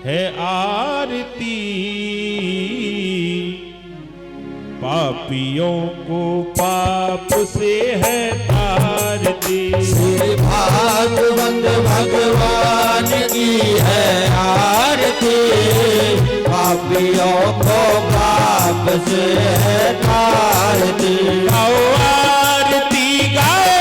है आरती, पापियों को पाप से है तारती। श्री भागवत भगवान की है आरती, पापियों को पाप से है तारती। गाओ आरती गाओ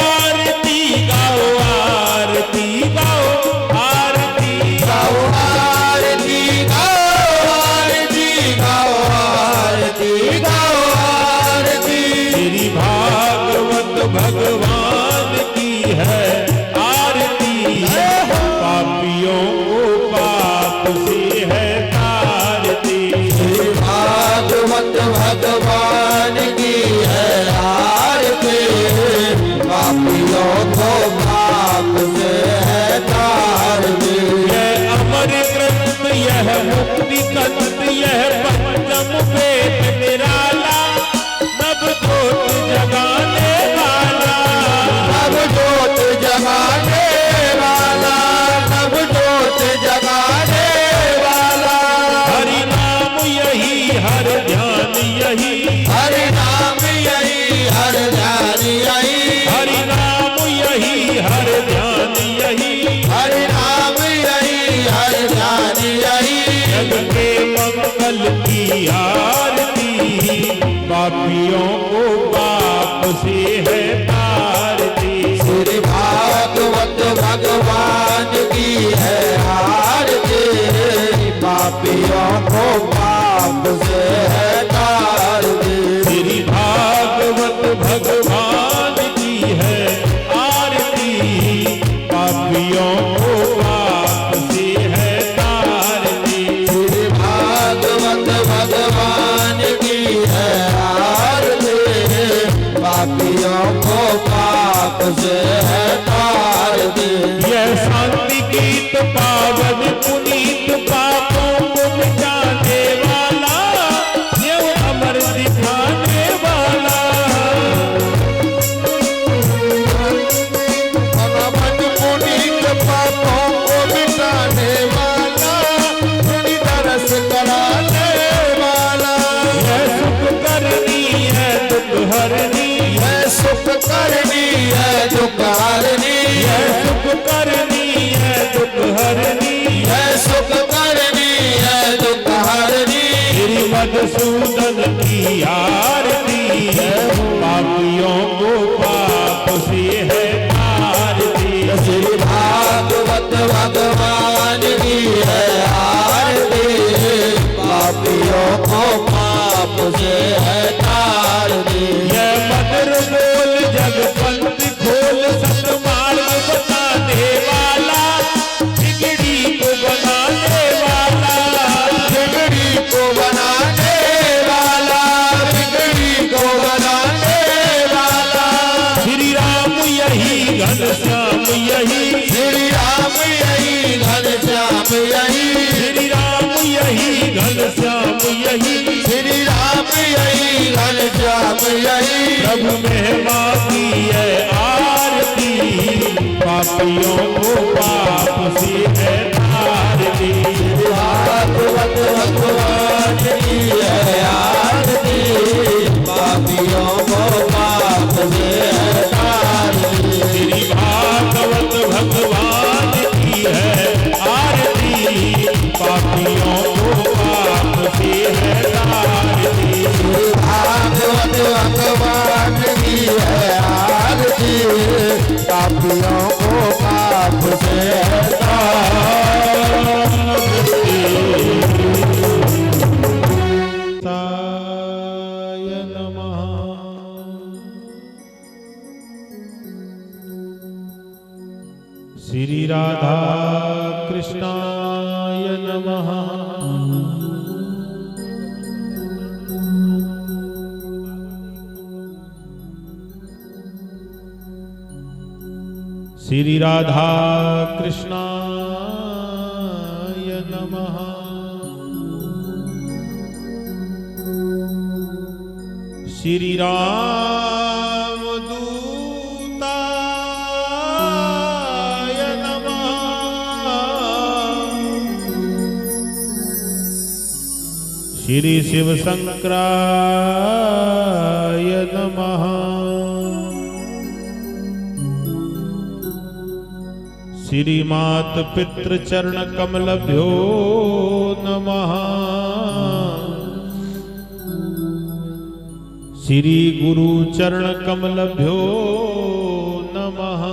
आरती गाओ आरती गाओ आरती गाओ आरती गाओ आरती गाओ आरती गाओ आरती। श्री भागवत भगवान की है आरती, पापियों को पाप से है तारती। श्री भागवत भगवान की है आरती, पापियों को पाप से है तारती। यह अमर ग्रंथ यह मुक्ति कंठ यह पंचम वेद निराला, नव जोत जगाने वाला। नव जोत जगाने वाला, नव जोत जगाने वाला। हरि नाम यही हर ध्यान यही, हरि नाम यही हर ध्यान यही, हरि नाम यही हर ध्यान यही, हरि नाम यही हर ध्यान यही। जग के मंगल की आरती, पापियों को पाप से है तारती। श्री भागवत भगवान की है आरती, पापियों को पाप से है तारती। श्री भागवत भगवान की है आरती, पापियों को पाप से है तारती। श्री भागवत भगवान की है आरती, पापियों को पाप से है तारती। यह शांति गीत पावन पुनीत पापों को मिटाने वाला, ये अमर दिखाने वाला। पावन पुनीत पापों को मिटाने वाला, पुण्य दरस कराने वाला। यह सुख करनी है दुख हरनी, है सुख करनी है दुख हरनी, यह सुख करनी है दुख हरनी, है सुख करनी है दुख हरनी। श्री मधुसूदन की आरती, पापियों को पाप से है तारती। श्री भागवत भगवान की है आरती, पापियों को पाप से है तारती। यह मधुर बोल जग पंथ खोल सतमार्ग बताने वाला, बिगड़ी को बनाने वाला। बिगड़ी को बनाने वाला, बिगड़ी को बनाने वाला। श्री राम यही घनश्याम यही, श्री राम यही घनश्याम यही, श्री राम यही घनश्याम यही, श्री राम यही घनश्याम यही। प्रभु महिमा की है आरती, पापियों को पाप से है तारती। भागवत भगवान की है आरती, पापियों को पाप से है तारती। श्री भागवत भगवान की है आरती, पापियों को पाप से है तारती। भागवत भगवान की है आरती, पापियों को पाप से है तारती। ताय नमः। श्री राधा कृष्णाय नमः। श्री राधा कृष्णाय नमः। श्री राम दूताय नमः। श्री शिव शंकराय नमः। श्री मात पितृ चरण कमलभ्यो नमः। श्री गुरु चरण कमलभ्यो नमः।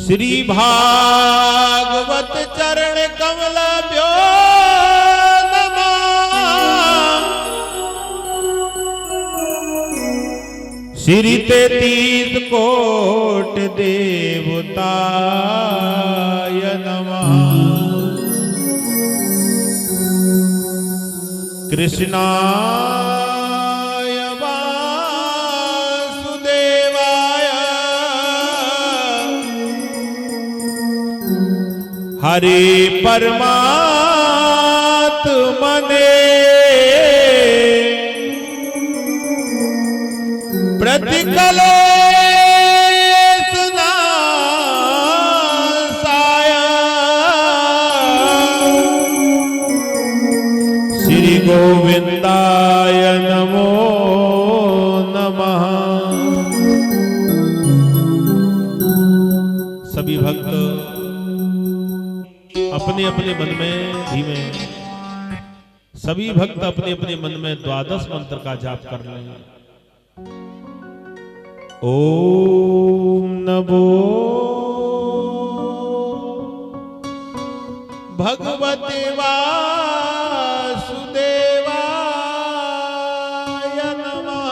श्री भागवत चरण कमलभ्यो नमः। श्री 33 कोट देवताय नमः। कृष्णाय वासुदेवाय हरे परमात्मने प्रतिकलेशनाशाय श्री गोविंदाय नमो नमः। सभी भक्त अपने अपने मन में धीमे, सभी भक्त अपने अपने मन में द्वादश मंत्र का जाप कर लें। ओम नमो भगवते वासुदेवाय नमः।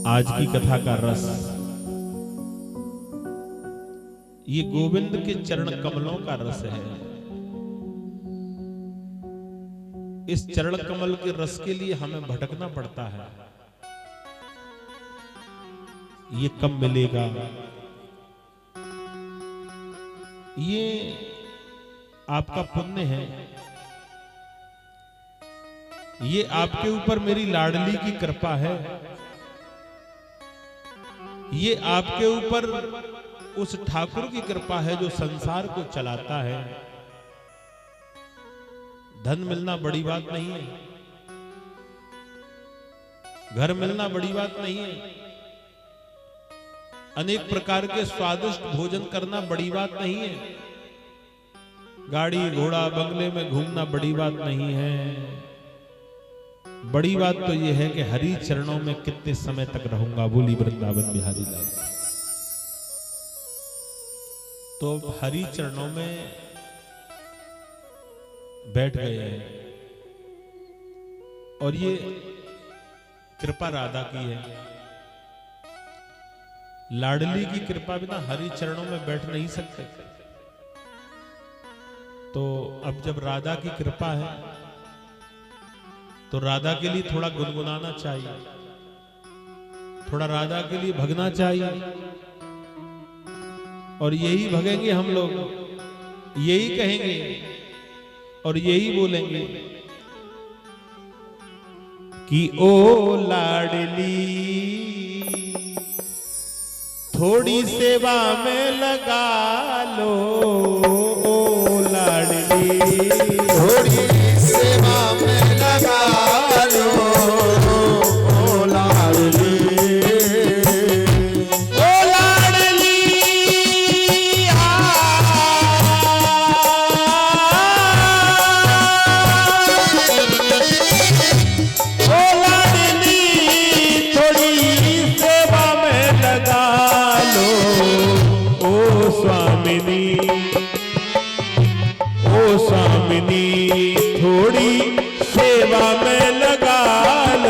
आज की कथा का रस ये गोविंद के चरण कमलों का रस है। इस चरण कमल के रस के लिए हमें भटकना पड़ता है। ये कब मिलेगा? ये आपका पुण्य है। ये आपके ऊपर मेरी लाडली की कृपा है। ये आपके ऊपर उस ठाकुर की कृपा है जो संसार को चलाता है। धन मिलना बड़ी बात नहीं है, घर मिलना बड़ी बात नहीं है, अनेक प्रकार के स्वादिष्ट भोजन करना बड़ी बात नहीं है, गाड़ी घोड़ा बंगले में घूमना बड़ी बात नहीं है। बड़ी बात तो यह है कि हरि चरणों में कितने समय तक रहूंगा। बोली वृंदावन बिहारी लाल। तो हरि चरणों में बैठ गए हैं और ये कृपा राधा की है। लाडली की कृपा बिना हरि चरणों में बैठ नहीं सकते। तो अब जब राधा की कृपा है तो राधा के लिए थोड़ा गुनगुनाना चाहिए, थोड़ा राधा के लिए भगना चाहिए। और यही भगेंगे हम लोग, यही कहेंगे और यही बोलेंगे कि ओ लाडली थोड़ी सेवा में लगा लो। ओ लाडली थोड़ी सेवा में लगा लो। ओ लाडली थोड़ी सेवा में लगा लो। ओ स्वामी थोड़ी सेवा में लगा लो।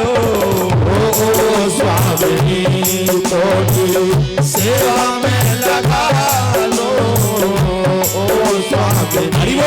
ओ स्वामी हरि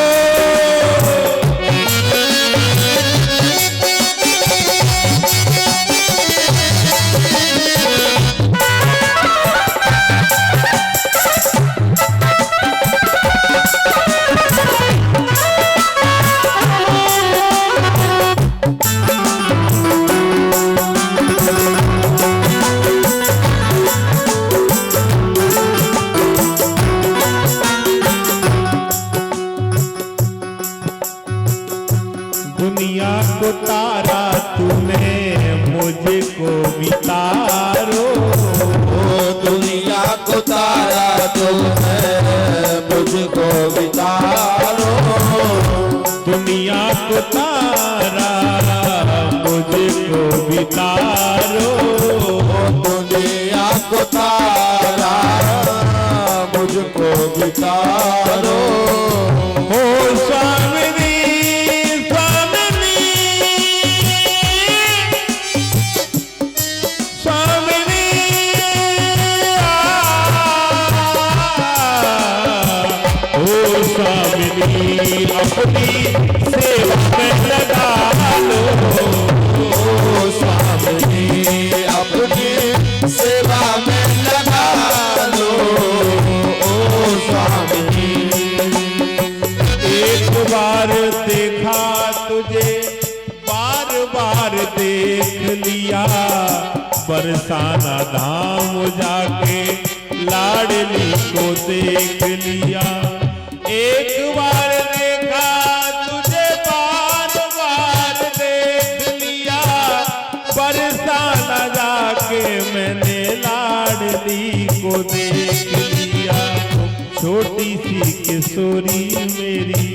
बितारो। दुनिया को तारा तुम है मुझको बितारो। दुनिया को तारा मुझको बितारो। दुनिया को तारा मुझको बितारो। ओ स्वामिनी स्वामिनी स्वामिनी ओ स्वामिनी अपनी सेवा में लगा लो। ओ स्वामिनी अपनी सेवा में लगा लो। ओ स्वामिनी एक बार देखा तुझे बार बार देख लिया। बरसाना धाम जाके लाडली को देख लिया। एक बार देखा तुझे बार बार देख लिया। बरसाना जाके मैंने लाडली को देख लिया। छोटी सी किशोरी मेरी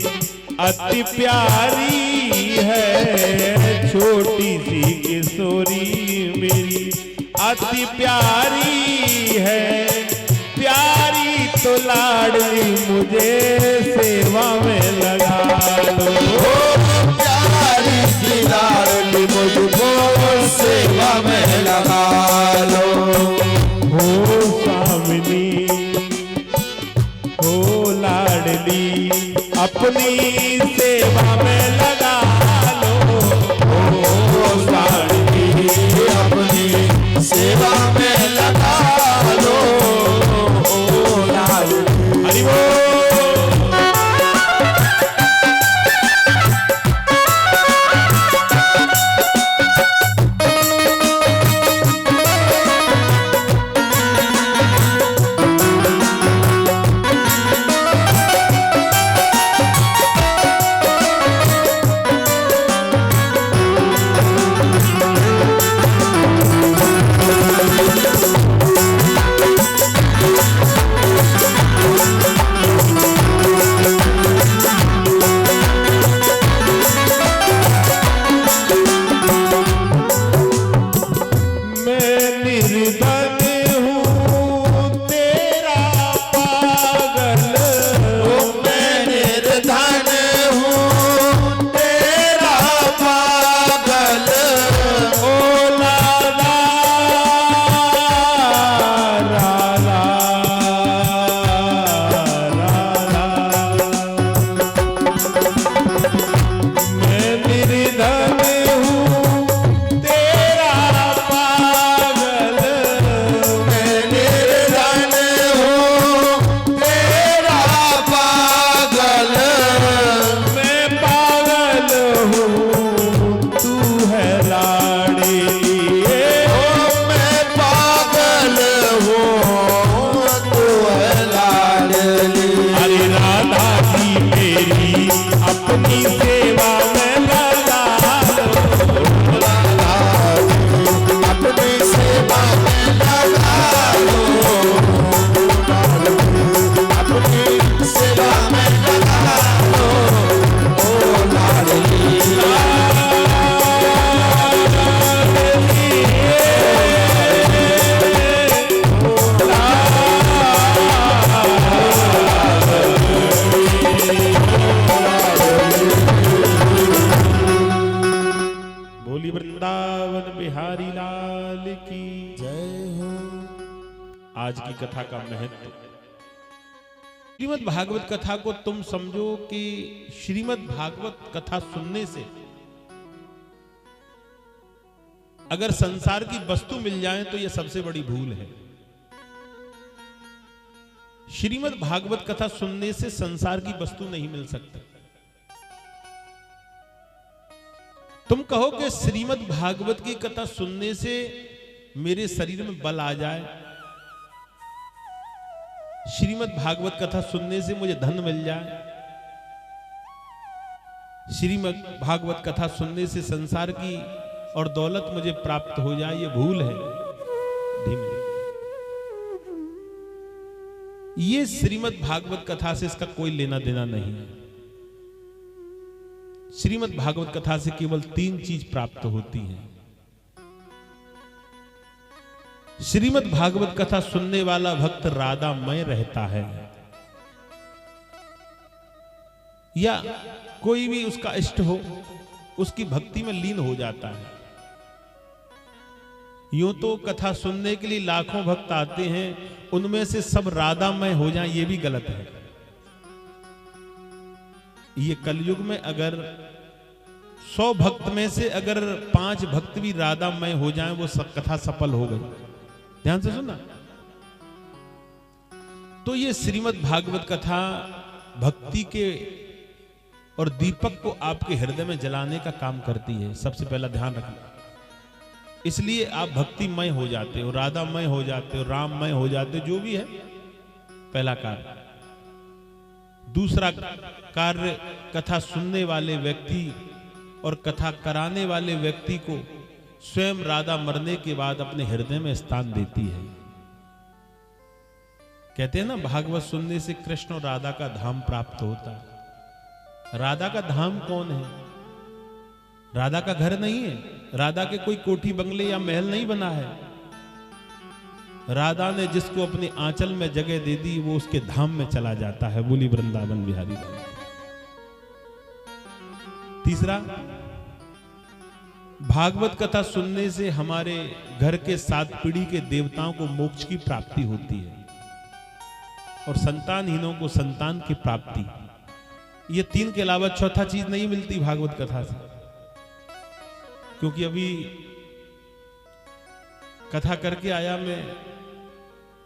अति प्यारी है। छोटी सी किशोरी मेरी अति प्यारी है। प्यारी तो लाडली मुझे सेवा में लगा लो। प्यारी सी लाडली मुझको सेवा में लगा लो। हो स्वामिनी हो लाडली अपनी सेवा में लगा लो। ओ लाडली अपनी सेवा में लगा लो। ओ लाडली हरि बोल। आज की कथा का महत्व। श्रीमद् भागवत कथा को तुम समझो कि श्रीमद् भागवत कथा सुनने से अगर संसार की वस्तु मिल जाए तो यह सबसे बड़ी भूल है। श्रीमद् भागवत कथा सुनने से संसार की वस्तु नहीं मिल सकती। तुम कहो कि श्रीमद् भागवत की कथा सुनने से मेरे शरीर में बल आ जाए, श्रीमद् भागवत कथा सुनने से मुझे धन मिल जाए, श्रीमद् भागवत कथा सुनने से संसार की और दौलत मुझे प्राप्त हो जाए, ये भूल है। धीमे ये श्रीमद् भागवत कथा से इसका कोई लेना देना नहीं है। श्रीमद् भागवत कथा से केवल 3 चीज प्राप्त होती हैं। श्रीमद् भागवत कथा सुनने वाला भक्त राधामय रहता है, या कोई भी उसका इष्ट हो उसकी भक्ति में लीन हो जाता है। यूं तो कथा सुनने के लिए लाखों भक्त आते हैं, उनमें से सब राधामय हो जाएं, ये भी गलत है। ये कलयुग में अगर 100 भक्त में से अगर 5 भक्त भी राधामय हो जाएं, वो कथा सफल हो गई। ध्यान से सुनना। तो ये श्रीमद् भागवत कथा भक्ति के और दीपक को आपके हृदय में जलाने का काम करती है। सबसे पहला ध्यान रखना, इसलिए आप भक्तिमय हो जाते हो, राधामय हो जाते हो, राममय हो जाते हो, जो भी है पहला कार्य। दूसरा कार्य, कथा सुनने वाले व्यक्ति और कथा कराने वाले व्यक्ति को स्वयं राधा मरने के बाद अपने हृदय में स्थान देती है। कहते हैं ना, भागवत सुनने से कृष्ण और राधा का धाम प्राप्त होता है। राधा का धाम कौन है? राधा का घर नहीं है, राधा के कोई कोठी बंगले या महल नहीं बना है। राधा ने जिसको अपने आंचल में जगह दे दी, वो उसके धाम में चला जाता है। बोली वृंदावन बिहारी लाल। तीसरा, भागवत कथा सुनने से हमारे घर के 7 पीढ़ी के देवताओं को मोक्ष की प्राप्ति होती है, और संतानहीनों को संतान की प्राप्ति। ये 3 के अलावा चौथा चीज नहीं मिलती भागवत कथा से। क्योंकि अभी कथा करके आया मैं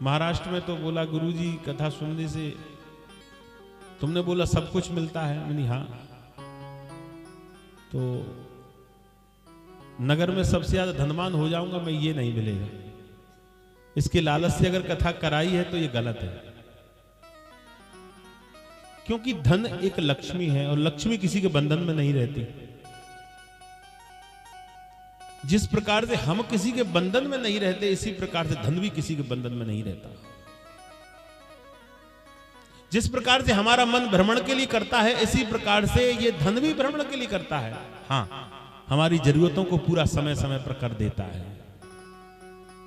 महाराष्ट्र में, तो बोला गुरुजी कथा सुनने से तुमने बोला सब कुछ मिलता है। मैंने हाँ, तो नगर में सबसे ज्यादा धनवान हो जाऊंगा मैं, ये नहीं मिलेगा। इसके लालच से अगर कथा कराई है तो ये गलत है। क्योंकि धन एक लक्ष्मी है, और लक्ष्मी किसी के बंधन में नहीं रहती। जिस प्रकार से हम किसी के बंधन में नहीं रहते, इसी प्रकार से धन भी किसी के बंधन में नहीं रहता। जिस प्रकार से हमारा मन भ्रमण के लिए करता है, इसी प्रकार से ये धन भी भ्रमण के लिए करता है। हाँ, हमारी जरूरतों को पूरा समय समय पर कर देता है।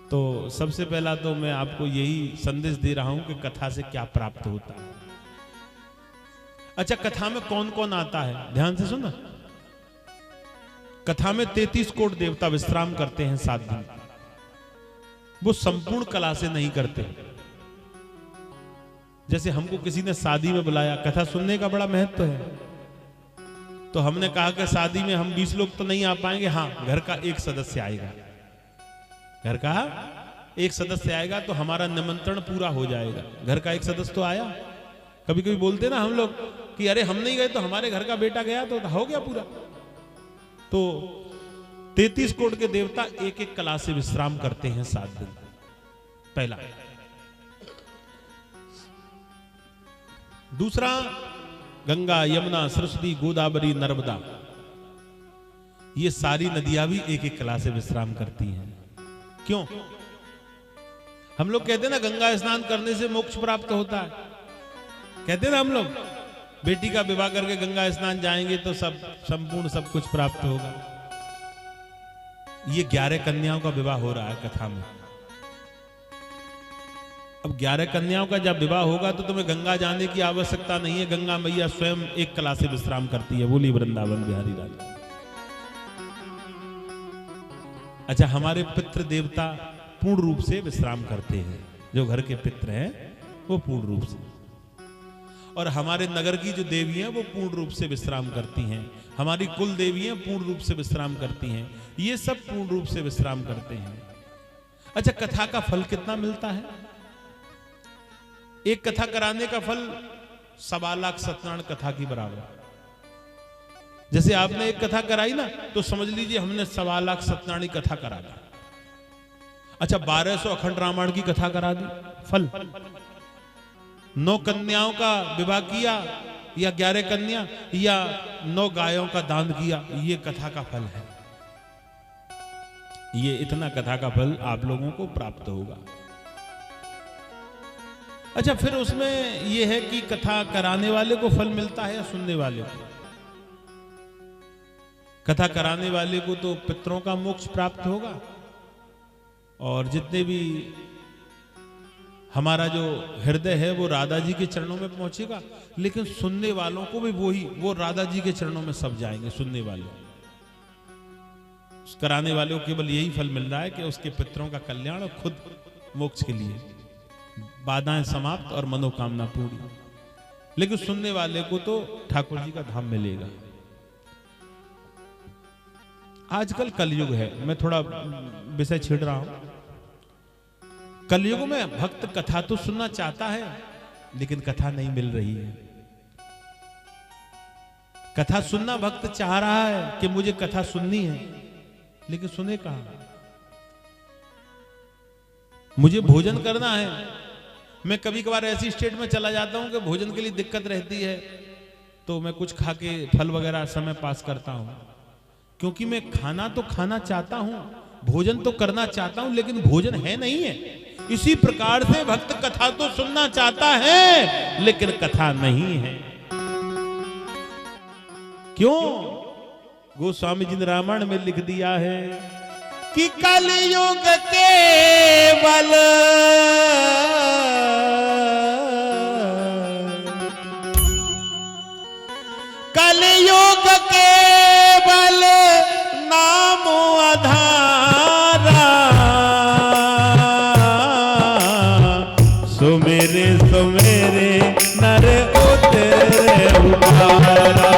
तो सबसे पहला तो मैं आपको यही संदेश दे रहा हूं कि कथा से क्या प्राप्त होता है। अच्छा, कथा में कौन कौन आता है? ध्यान से सुनना। कथा में 33 कोटि देवता विश्राम करते हैं 7 दिन। वो संपूर्ण कला से नहीं करते। जैसे हमको किसी ने शादी में बुलाया, कथा सुनने का बड़ा महत्व है, तो हमने कहा कि शादी में हम 20 लोग तो नहीं आ पाएंगे, हाँ घर का एक सदस्य आएगा। घर का एक सदस्य आएगा तो हमारा निमंत्रण पूरा हो जाएगा। घर का एक सदस्य तो आया। कभी कभी बोलते ना हम लोग कि अरे हम नहीं गए तो हमारे घर का बेटा गया, तो हो गया पूरा। तो 33 कोटि के देवता एक एक कला से विश्राम करते हैं 7 दिन। पहला। दूसरा, गंगा, यमुना, सरस्वती, गोदावरी, नर्मदा, ये सारी नदियां भी एक एक कला से विश्राम करती हैं। क्यों? हम लोग कहते हैं ना गंगा स्नान करने से मोक्ष प्राप्त होता है। कहते हैं ना हम लोग, बेटी का विवाह करके गंगा स्नान जाएंगे तो सब संपूर्ण सब कुछ प्राप्त होगा। ये 11 कन्याओं का विवाह हो रहा है कथा में। अब 11 कन्याओं का जब विवाह होगा तो तुम्हें गंगा जाने की आवश्यकता नहीं है। गंगा मैया स्वयं एक कला से विश्राम करती है। बोली वृंदावन बिहारी लाल। अच्छा, हमारे पितृ देवता पूर्ण रूप से विश्राम करते हैं। जो घर के पितृ हैं वो पूर्ण रूप से, और हमारे नगर की जो देवी हैं वो पूर्ण रूप से विश्राम करती हैं। हमारी कुल देवियां पूर्ण रूप से विश्राम करती हैं। ये सब पूर्ण रूप से विश्राम करते हैं। अच्छा, कथा का फल कितना मिलता है? एक कथा कराने का फल 1.25 लाख सत्यनारायण कथा की बराबर। जैसे आपने एक कथा कराई ना, तो समझ लीजिए हमने 1.25 लाख सत्यनारायण की कथा करा दी। अच्छा, 1200 अखंड रामायण की कथा करा दी, फल। 9 कन्याओं का विवाह किया, या 11 कन्या, या 9 गायों का दान किया, ये कथा का फल है। ये इतना कथा का फल आप लोगों को प्राप्त होगा। अच्छा, फिर उसमें यह है कि कथा कराने वाले को फल मिलता है या सुनने वाले को? कथा कराने वाले को तो पितरों का मोक्ष प्राप्त होगा, और जितने भी हमारा जो हृदय है वो राधा जी के चरणों में पहुंचेगा, लेकिन सुनने वालों को भी वो राधा जी के चरणों में सब जाएंगे। सुनने वाले, कराने वाले को केवल यही फल मिल रहा है कि उसके पितरों का कल्याण और खुद मोक्ष के लिए बाधाएं समाप्त और मनोकामना पूरी। लेकिन सुनने वाले को तो ठाकुर जी का धाम मिलेगा। आजकल कलयुग है, मैं थोड़ा विषय छेड़ रहा हूं। कलयुग में भक्त कथा तो सुनना चाहता है, लेकिन कथा नहीं मिल रही है। कथा सुनना भक्त चाह रहा है कि मुझे कथा सुननी है, लेकिन सुने कहां? मुझे भोजन करना है। मैं कभी कभार ऐसी स्टेट में चला जाता हूं कि भोजन के लिए दिक्कत रहती है, तो मैं कुछ खा के फल वगैरह समय पास करता हूं, क्योंकि मैं खाना तो खाना चाहता हूं, भोजन तो करना चाहता हूं, लेकिन भोजन है नहीं है। इसी प्रकार से भक्त कथा तो सुनना चाहता है, लेकिन कथा नहीं है। क्यों? गोस्वामी जी ने रामायण में लिख दिया है कि कलयुग केवल कलयुग केवल नाम आधारा, सुमेरे सुमेरे नर उतरे उतारा,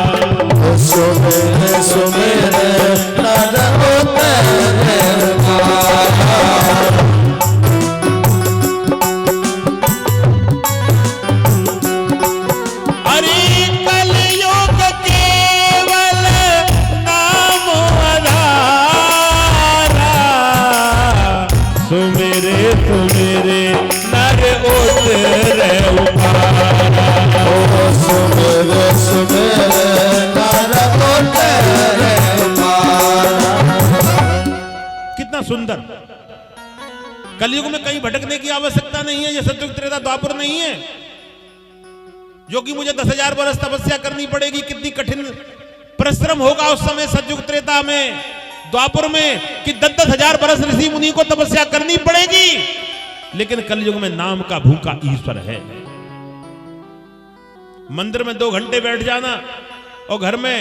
सुमेरे सुमेरे नर उतरे उतारा। अरे कलयुग केवल नाम आधारा, सुमेरे सुमेरे नर उतरे उतारा, सुमेरे सुमेरे नर उतरे उतारा। कितना सुंदर। कलयुग में कहीं भटकने की आवश्यकता नहीं है, ये सतयुग त्रेता द्वापर नहीं है, जो कि मुझे 10,000 वर्ष तपस्या करनी पड़ेगी। कितनी कठिन परिश्रम होगा उस समय सतयुग त्रेता में, द्वापर में, कि 10,000 वर्ष ऋषि मुनि को तपस्या करनी पड़ेगी। लेकिन कलयुग में नाम का भूखा ईश्वर है। मंदिर में 2 घंटे बैठ जाना और घर में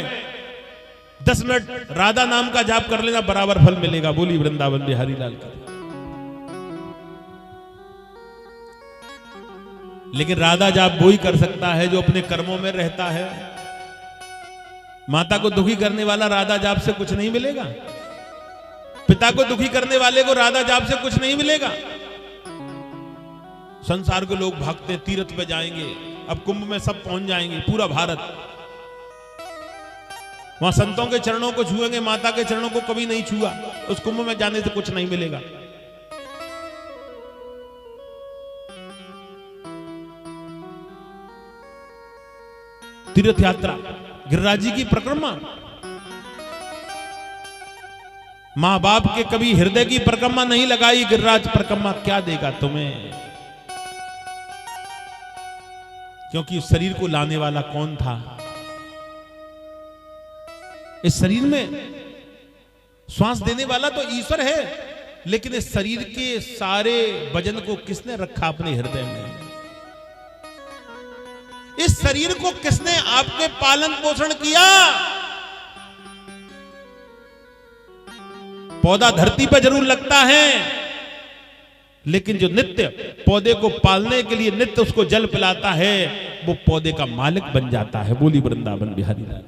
10 मिनट राधा नाम का जाप कर लेना, बराबर फल मिलेगा। बोली वृंदावन बिहारी लाल की। लेकिन राधा जाप वो ही कर सकता है जो अपने कर्मों में रहता है। माता को दुखी करने वाला राधा जाप से कुछ नहीं मिलेगा, पिता को दुखी करने वाले को राधा जाप से कुछ नहीं मिलेगा। संसार के लोग भागते तीर्थ पे जाएंगे, अब कुंभ में सब पहुंच जाएंगे, पूरा भारत। वहां संतों के चरणों को छुएंगे, माता के चरणों को कभी नहीं छुआ। उस कुंभ में जाने से कुछ नहीं मिलेगा। तीर्थ यात्रा, गिरिराज जी की परिक्रमा, मां बाप के कभी हृदय की परिक्रमा नहीं लगाई, गिरिराज परिक्रमा क्या देगा तुम्हें? क्योंकि इस शरीर को लाने वाला कौन था? इस शरीर में श्वास देने वाला तो ईश्वर है, लेकिन इस शरीर के सारे वजन को किसने रखा अपने हृदय में? इस शरीर को किसने आपके पालन पोषण किया? पौधा धरती पर जरूर लगता है, लेकिन जो नित्य पौधे को पालने के लिए नित्य उसको जल पिलाता है, वो पौधे का मालिक बन जाता है। बोली वृंदावन बिहारी लाल।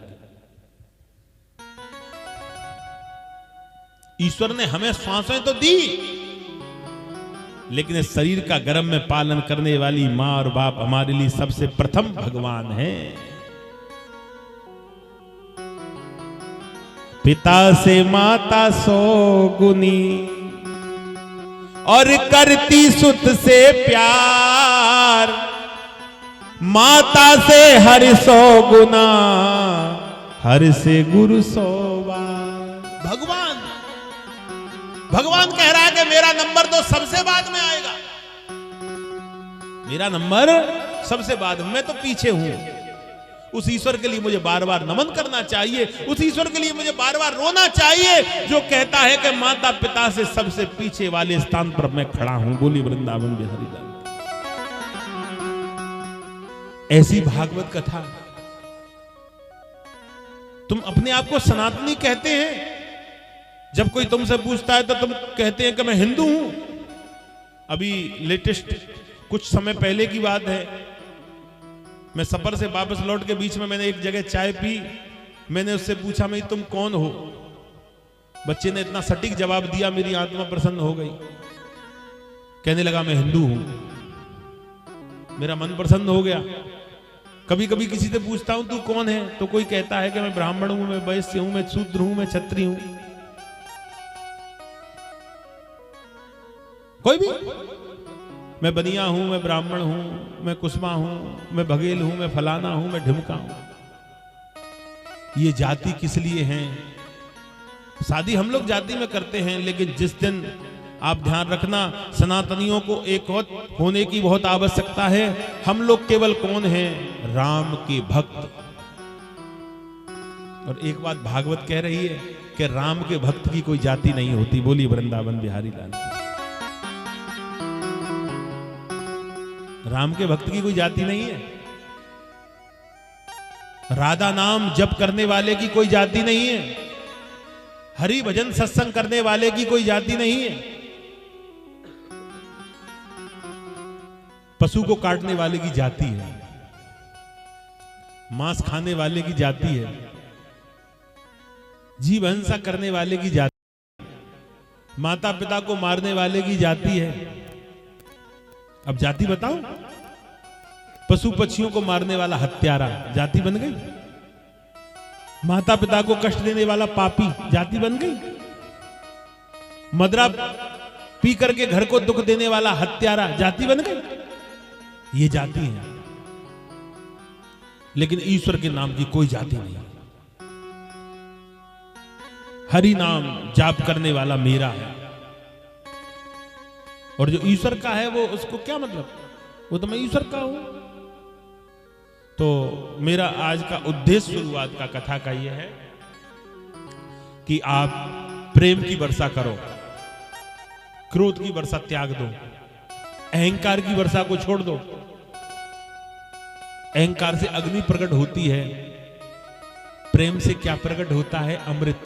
ईश्वर ने हमें श्वासें तो दी, लेकिन इस शरीर का गर्भ में पालन करने वाली मां और बाप हमारे लिए सबसे प्रथम भगवान है। पिता से माता 100 गुनी और करती सुत से प्यार, माता से हर 100 गुना, हर से गुरु 100 बार। भगवान कह रहा है कि मेरा नंबर तो सबसे बाद में आएगा, मेरा नंबर सबसे बाद में, मैं तो पीछे हूं। उस ईश्वर के लिए मुझे बार बार नमन करना चाहिए, उस ईश्वर के लिए मुझे बार बार रोना चाहिए जो कहता है कि माता पिता से सबसे पीछे वाले स्थान पर मैं खड़ा हूं। बोली वृंदावन बिहारी लाल। ऐसी भागवत कथा। तुम अपने आप को सनातनी कहते हैं, जब कोई तुमसे पूछता है तो तुम कहते हैं कि मैं हिंदू हूं। अभी लेटेस्ट कुछ समय पहले की बात है, मैं सफर से वापस लौट के बीच में मैंने एक जगह चाय पी, मैंने उससे पूछा मैं तुम कौन हो? बच्चे ने इतना सटीक जवाब दिया, मेरी आत्मा प्रसन्न हो गई। कहने लगा मैं हिंदू हूं। मेरा मन प्रसन्न हो गया। कभी कभी किसी से पूछता हूं तू कौन है, तो कोई कहता है कि मैं ब्राह्मण हूं, मैं वैश्य हूं, मैं शूद्र हूं, मैं क्षत्रिय हूं। कोई भी, मैं बनिया हूं, मैं ब्राह्मण हूं, मैं कुसमा हूं, मैं बघेल हूं, मैं फलाना हूं, मैं ढिमका हूं। ये जाति किस लिए है? शादी हम लोग जाति में करते हैं, लेकिन जिस दिन आप ध्यान रखना, सनातनियों को एक होने की बहुत आवश्यकता है। हम लोग केवल कौन हैं? राम के भक्त। और एक बात भागवत कह रही है कि राम के भक्त की कोई जाति नहीं होती। बोली वृंदावन बिहारी लाल। राम के भक्त की कोई जाति नहीं है। राधा नाम जप करने वाले की कोई जाति नहीं है। हरि भजन सत्संग करने वाले की कोई जाति नहीं है। पशु को काटने वाले की जाति है, मांस खाने वाले की जाति है, जीव हिंसा करने वाले की जाति, माता पिता को मारने वाले की जाति है। अब जाति बताओ? पशु पक्षियों को मारने वाला हत्यारा जाति बन गई। माता पिता को कष्ट देने वाला पापी जाति बन गई। मदरा पी करके घर को दुख देने वाला हत्यारा जाति बन गई। ये जाति है, लेकिन ईश्वर के नाम की कोई जाति नहीं। हरि नाम जाप करने वाला मेरा है, और जो ईश्वर का है वो उसको क्या मतलब? वो तो मैं ईश्वर का हूं। तो मेरा आज का उद्देश्य शुरुआत का कथा का यह है कि आप प्रेम की वर्षा करो, क्रोध की वर्षा त्याग दो, अहंकार की वर्षा को छोड़ दो। अहंकार से अग्नि प्रकट होती है, प्रेम से क्या प्रकट होता है? अमृत।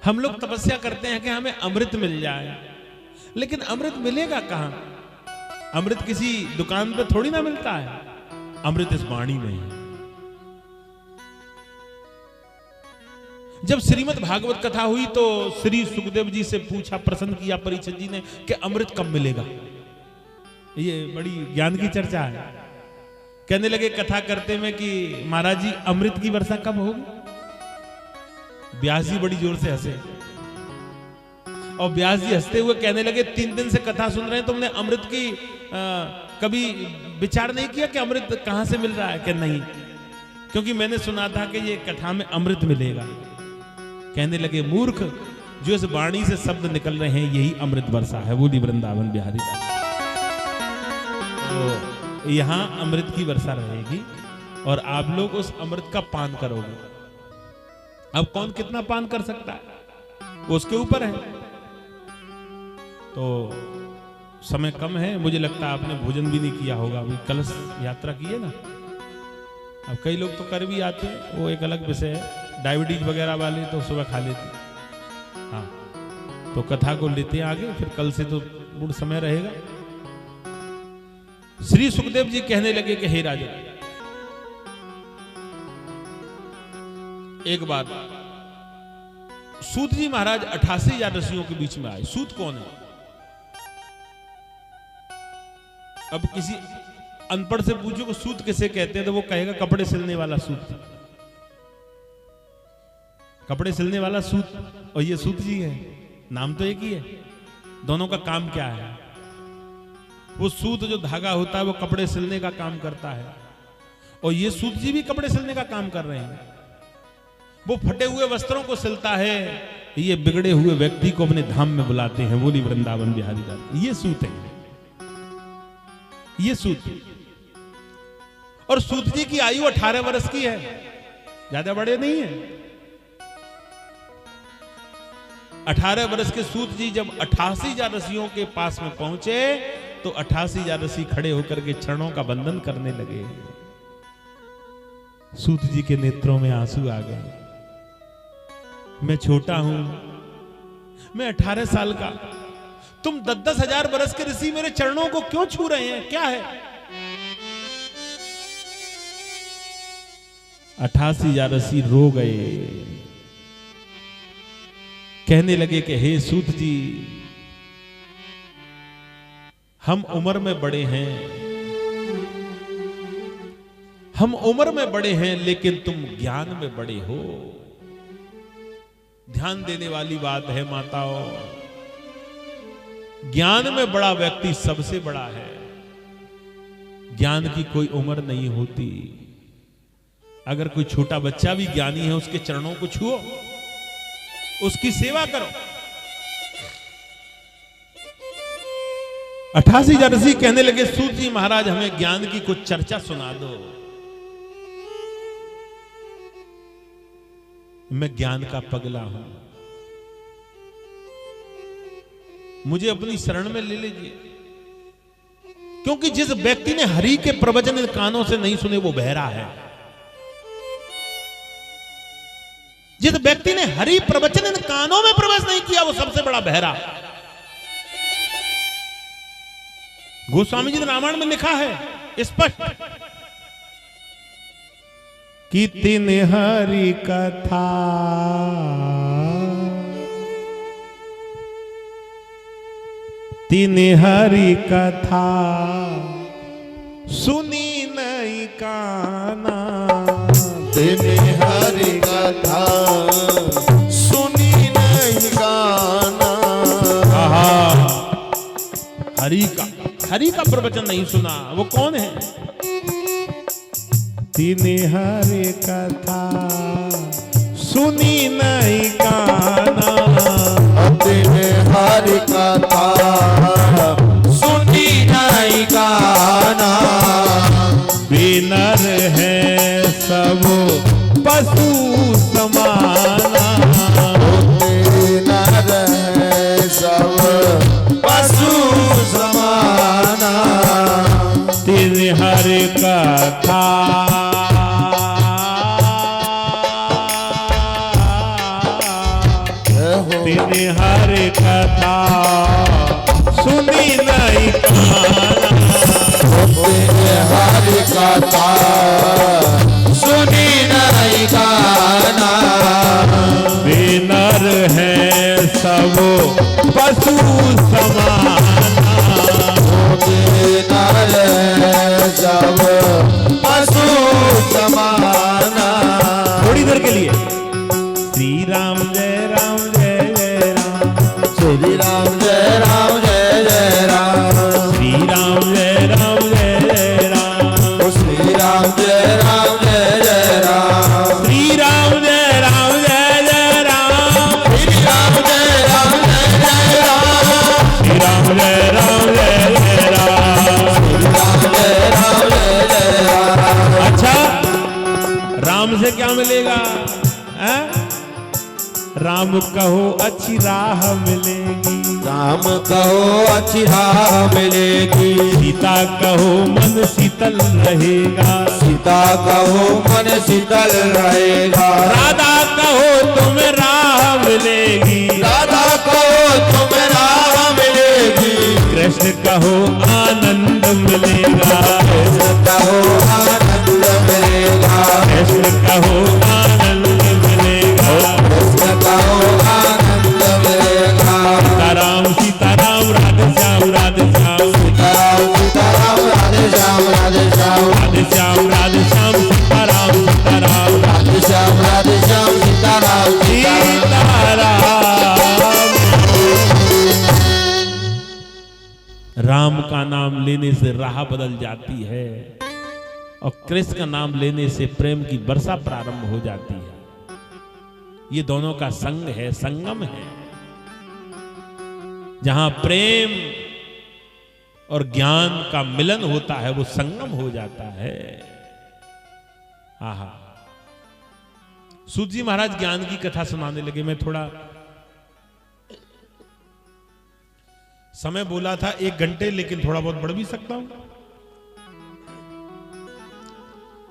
हम लोग तपस्या करते हैं कि हमें अमृत मिल जाए, लेकिन अमृत मिलेगा कहां? अमृत किसी दुकान पे थोड़ी ना मिलता है। अमृत इस वाणी में है। जब श्रीमद् भागवत कथा हुई तो श्री सुखदेव जी से पूछा, प्रश्न किया परीक्षित जी ने कि अमृत कब मिलेगा? ये बड़ी ज्ञान की चर्चा है। कहने लगे कथा करते में कि महाराज जी अमृत की वर्षा कब होगी? व्यास जी बड़ी जोर से हंसे, और व्यास जी हंसते हुए कहने लगे 3 दिन से कथा सुन रहे हैं, तुमने अमृत की कभी विचार नहीं किया कि अमृत कहां से मिल रहा है? कि नहीं, क्योंकि मैंने सुना था कि ये कथा में अमृत मिलेगा। कहने लगे मूर्ख, जो इस वाणी से शब्द निकल रहे हैं यही अमृत वर्षा है। बोली वृंदावन बिहारी लाल। तो यहां अमृत की वर्षा रहेगी और आप लोग उस अमृत का पान करोगे। अब कौन कितना पान कर सकता है वो उसके ऊपर है। तो समय कम है, मुझे लगता है आपने भोजन भी नहीं किया होगा। अभी कलश यात्रा की है ना। अब कई लोग तो कर भी आते हैं, वो एक अलग विषय है। डायबिटीज वगैरह वाले तो सुबह खा लेते। हाँ, तो कथा को लेते हैं आगे, फिर कल से तो पूर्ण समय रहेगा। श्री सुखदेव जी कहने लगे कि हे राजा, एक बात, सूत जी महाराज 88,000 ऋषियों के बीच में आए। सूत कौन है? अब किसी अनपढ़ से पूछो कि सूत किसे कहते हैं, तो वो कहेगा कपड़े सिलने वाला सूत। कपड़े सिलने वाला सूत, और ये सूत जी है, नाम तो एक ही है। दोनों का काम क्या है? वो सूत जो धागा होता है वो कपड़े सिलने का काम करता है, और ये सूत जी भी कपड़े सिलने का काम कर रहे हैं। वो फटे हुए वस्त्रों को सिलता है, ये बिगड़े हुए व्यक्ति को अपने धाम में बुलाते हैं। बोली वृंदावन बिहारी लाल। ये सूत है, ये सूत। और सूत जी की आयु 18 वर्ष की है, ज्यादा बड़े नहीं है। 18 वर्ष के सूत जी जब 88 ऋषियों के पास में पहुंचे तो 88 ऋषि खड़े होकर के चरणों का बंधन करने लगे। सूत जी के नेत्रों में आंसू आ गए। मैं छोटा हूं, मैं 18 साल का, तुम 10-10 हजार बरस के ऋषि मेरे चरणों को क्यों छू रहे हैं, क्या है? 88 ऋषि रो गए, कहने लगे कि हे सूत जी, हम उम्र में बड़े हैं, हम उम्र में बड़े हैं, लेकिन तुम ज्ञान में बड़े हो। ध्यान देने वाली बात है माताओं, ज्ञान में बड़ा व्यक्ति सबसे बड़ा है। ज्ञान की कोई उम्र नहीं होती। अगर कोई छोटा बच्चा भी ज्ञानी है, उसके चरणों को छुओ, उसकी सेवा करो। 88 ऋषि कहने लगे, सूत जी महाराज, हमें ज्ञान की कुछ चर्चा सुना दो। मैं ज्ञान का पगला हूं, मुझे अपनी शरण में ले लीजिए। क्योंकि जिस व्यक्ति ने हरि के प्रवचन कानों से नहीं सुने वो बहरा है। जिस व्यक्ति ने हरि प्रवचन कानों में प्रवेश नहीं किया वो सबसे बड़ा बहरा। गोस्वामी जी ने रामायण में लिखा है स्पष्ट कि तीन हरि कथा तीन हरि कथा सुनी नहीं काना। तीन हरि कथा सुनी नहीं काना। हरि का प्रवचन नहीं सुना, वो कौन है? तीन हरि कथा सुनी नहीं काना। तीन हरि कथा सुनी नहीं काना। बिनर है सब पशु समाना। बिनर है सब पशु समाना। तीन हरि कथा तीन हरि कथा सुनी नहीं काना। तीन हरि कथा सुनी नहीं काना। बिनर है सब पशु समाना। बिनर है सब पशु समाना। थोड़ी देर के लिए श्री राम जय राम जय जय राम। श्री राम जय राम जय जय राम। श्री राम जय राम जय जय राम। श्री राम जय राम जय जय राम। श्री राम जय राम जय जय राम। श्री राम जय राम जय जय राम। श्री राम जय राम जय जय राम। श्री राम जय राम जय जय राम। अच्छा, राम से क्या मिलेगा? राम कहो अच्छी राह मिलेगी। राम कहो अच्छी राह मिलेगी। सीता कहो मन शीतल रहेगा। सीता कहो मन शीतल रहेगा। राधा कहो तुम्हें राह मिलेगी। राधा कहो तुम्हें राह मिलेगी। कृष्ण कहो आनंद मिलेगा। कृष्ण कहो आनंद मिलेगा। कृष्ण कहो आनंद मिलेगा। कृष्ण कहो आनंद मिलेगा। सीताराम सीताराम राधे श्याम राधे श्याम। सीताराम सीताराम राधे श्याम राधे श्याम। राधे श्याम राधे श्याम सीताराम सीताराम। राधे श्याम राधे श्याम सीताराम सीताराम। राम का नाम लेने से राह बदल जाती है और कृष्ण का नाम लेने से प्रेम की वर्षा प्रारंभ हो जाती है। ये दोनों का संग है, संगम है। जहां प्रेम और ज्ञान का मिलन होता है वो संगम हो जाता है। आहा। सूत जी महाराज ज्ञान की कथा सुनाने लगे। मैं थोड़ा समय बोला था 1 घंटे, लेकिन थोड़ा बहुत बढ़ भी सकता हूं।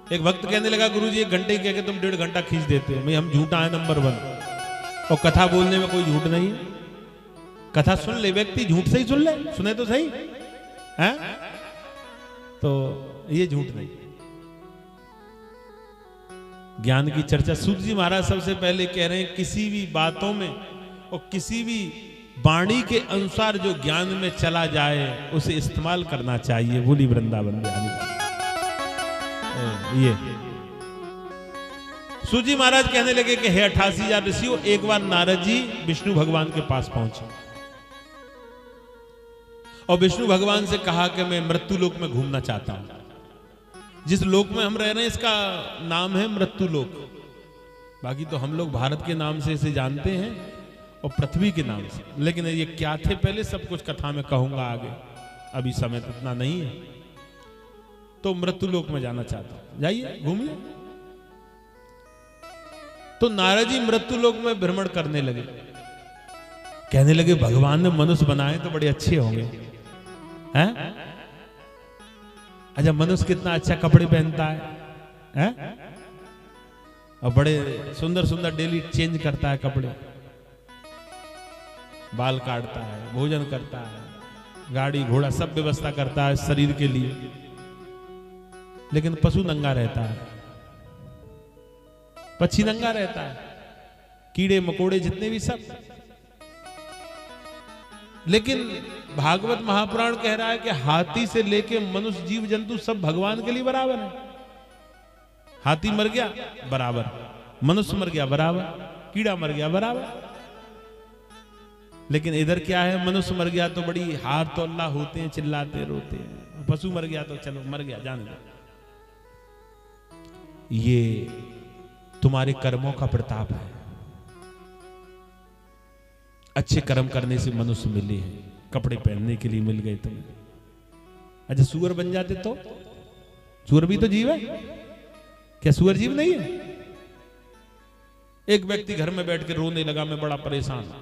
एक वक्त कहने लगा, गुरुजी 1 घंटे कह के तुम 1.5 घंटा खींच देते हो। भाई हम झूठा है नंबर 1, और कथा बोलने में कोई झूठ नहीं। कथा सुन ले व्यक्ति, झूठ से ही सुन ले, सुने तो सही है, तो ये झूठ नहीं। ज्ञान की चर्चा सूत जी महाराज सबसे पहले कह रहे हैं, किसी भी बातों में और किसी भी वाणी के अनुसार जो ज्ञान में चला जाए उसे इस्तेमाल करना चाहिए। बोली वृंदावन बिहारी। ये सूत जी महाराज कहने लगे कि हे 88,000 ऋषियों, एक बार नारद जी विष्णु भगवान के पास पहुंचे और विष्णु भगवान से कहा कि मैं मृत्यु लोक में घूमना चाहता हूं। जिस लोक में हम रह रहे हैं इसका नाम है मृत्यु लोक। बाकी तो हम लोग भारत के नाम से इसे जानते हैं और पृथ्वी के नाम से, लेकिन ये क्या थे पहले सब कुछ कथा में कहूंगा आगे, अभी समय तो इतना नहीं है। तो मृत्यु लोक में जाना चाहता हूं, जाइए घूमिए। तो नारद जी मृत्यु लोक में भ्रमण करने लगे। कहने लगे भगवान ने मनुष्य बनाए तो बड़े अच्छे होंगे, हैं? अच्छा, मनुष्य कितना अच्छा कपड़े पहनता है? और बड़े सुंदर सुंदर डेली चेंज करता है कपड़े, बाल काटता है, भोजन करता है, गाड़ी घोड़ा सब व्यवस्था करता है शरीर के लिए। लेकिन पशु नंगा रहता है, पक्षी नंगा रहता है, कीड़े मकोड़े जितने भी सब। लेकिन भागवत महापुराण कह रहा है कि हाथी से लेके मनुष्य जीव जंतु सब भगवान के लिए बराबर है। हाथी मर गया बराबर, मनुष्य मर गया बराबर, कीड़ा मर गया बराबर। लेकिन इधर क्या है, मनुष्य मर गया तो बड़ी हार तोल्ला होते हैं, चिल्लाते रोते हैं। पशु मर गया तो चलो मर गया, जाने दो। ये तुम्हारे कर्मों का प्रताप है। अच्छे कर्म करने से मनुष्य मिले हैं, कपड़े पहनने के लिए मिल गए तुम्हें। अच्छा, सुअर बन जाते तो? सुअर भी तो जीव है, क्या सुअर जीव नहीं है? एक व्यक्ति घर में बैठ के रोने लगा, मैं बड़ा परेशान।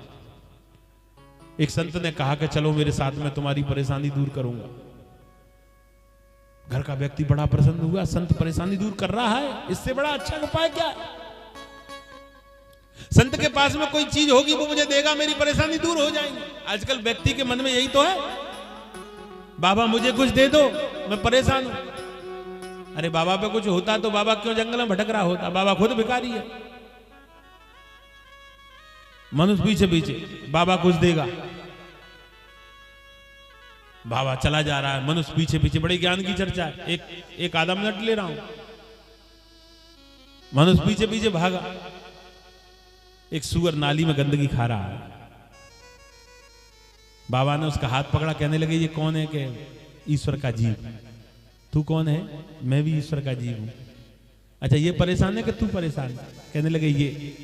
एक संत ने कहा कि चलो मेरे साथ में तुम्हारी परेशानी दूर करूंगा। घर का व्यक्ति बड़ा प्रसन्न हुआ, संत परेशानी दूर कर रहा है, इससे बड़ा अच्छा उपाय क्या है? संत के पास में कोई चीज होगी वो मुझे देगा, मेरी परेशानी दूर हो जाएगी। आजकल व्यक्ति के मन में यही तो है, बाबा मुझे कुछ दे दो, मैं परेशान हूं। अरे बाबा पे कुछ होता तो बाबा क्यों जंगल में भटक रहा होता? बाबा खुद भिखारी है। मनुष्य पीछे पीछे बाबा कुछ देगा, बाबा चला जा रहा है, मनुष्य पीछे पीछे। बड़े ज्ञान की चर्चा है, एक आधा मिनट ले रहा हूं। मनुष्य पीछे पीछे भागा। एक सुअर नाली में गंदगी खा रहा है। बाबा ने उसका हाथ पकड़ा, कहने लगे ये कौन है? कि ईश्वर का जीव। तू कौन है? मैं भी ईश्वर का जीव हूं। अच्छा, ये परेशान है कि तू परेशान है? कहने लगे ये।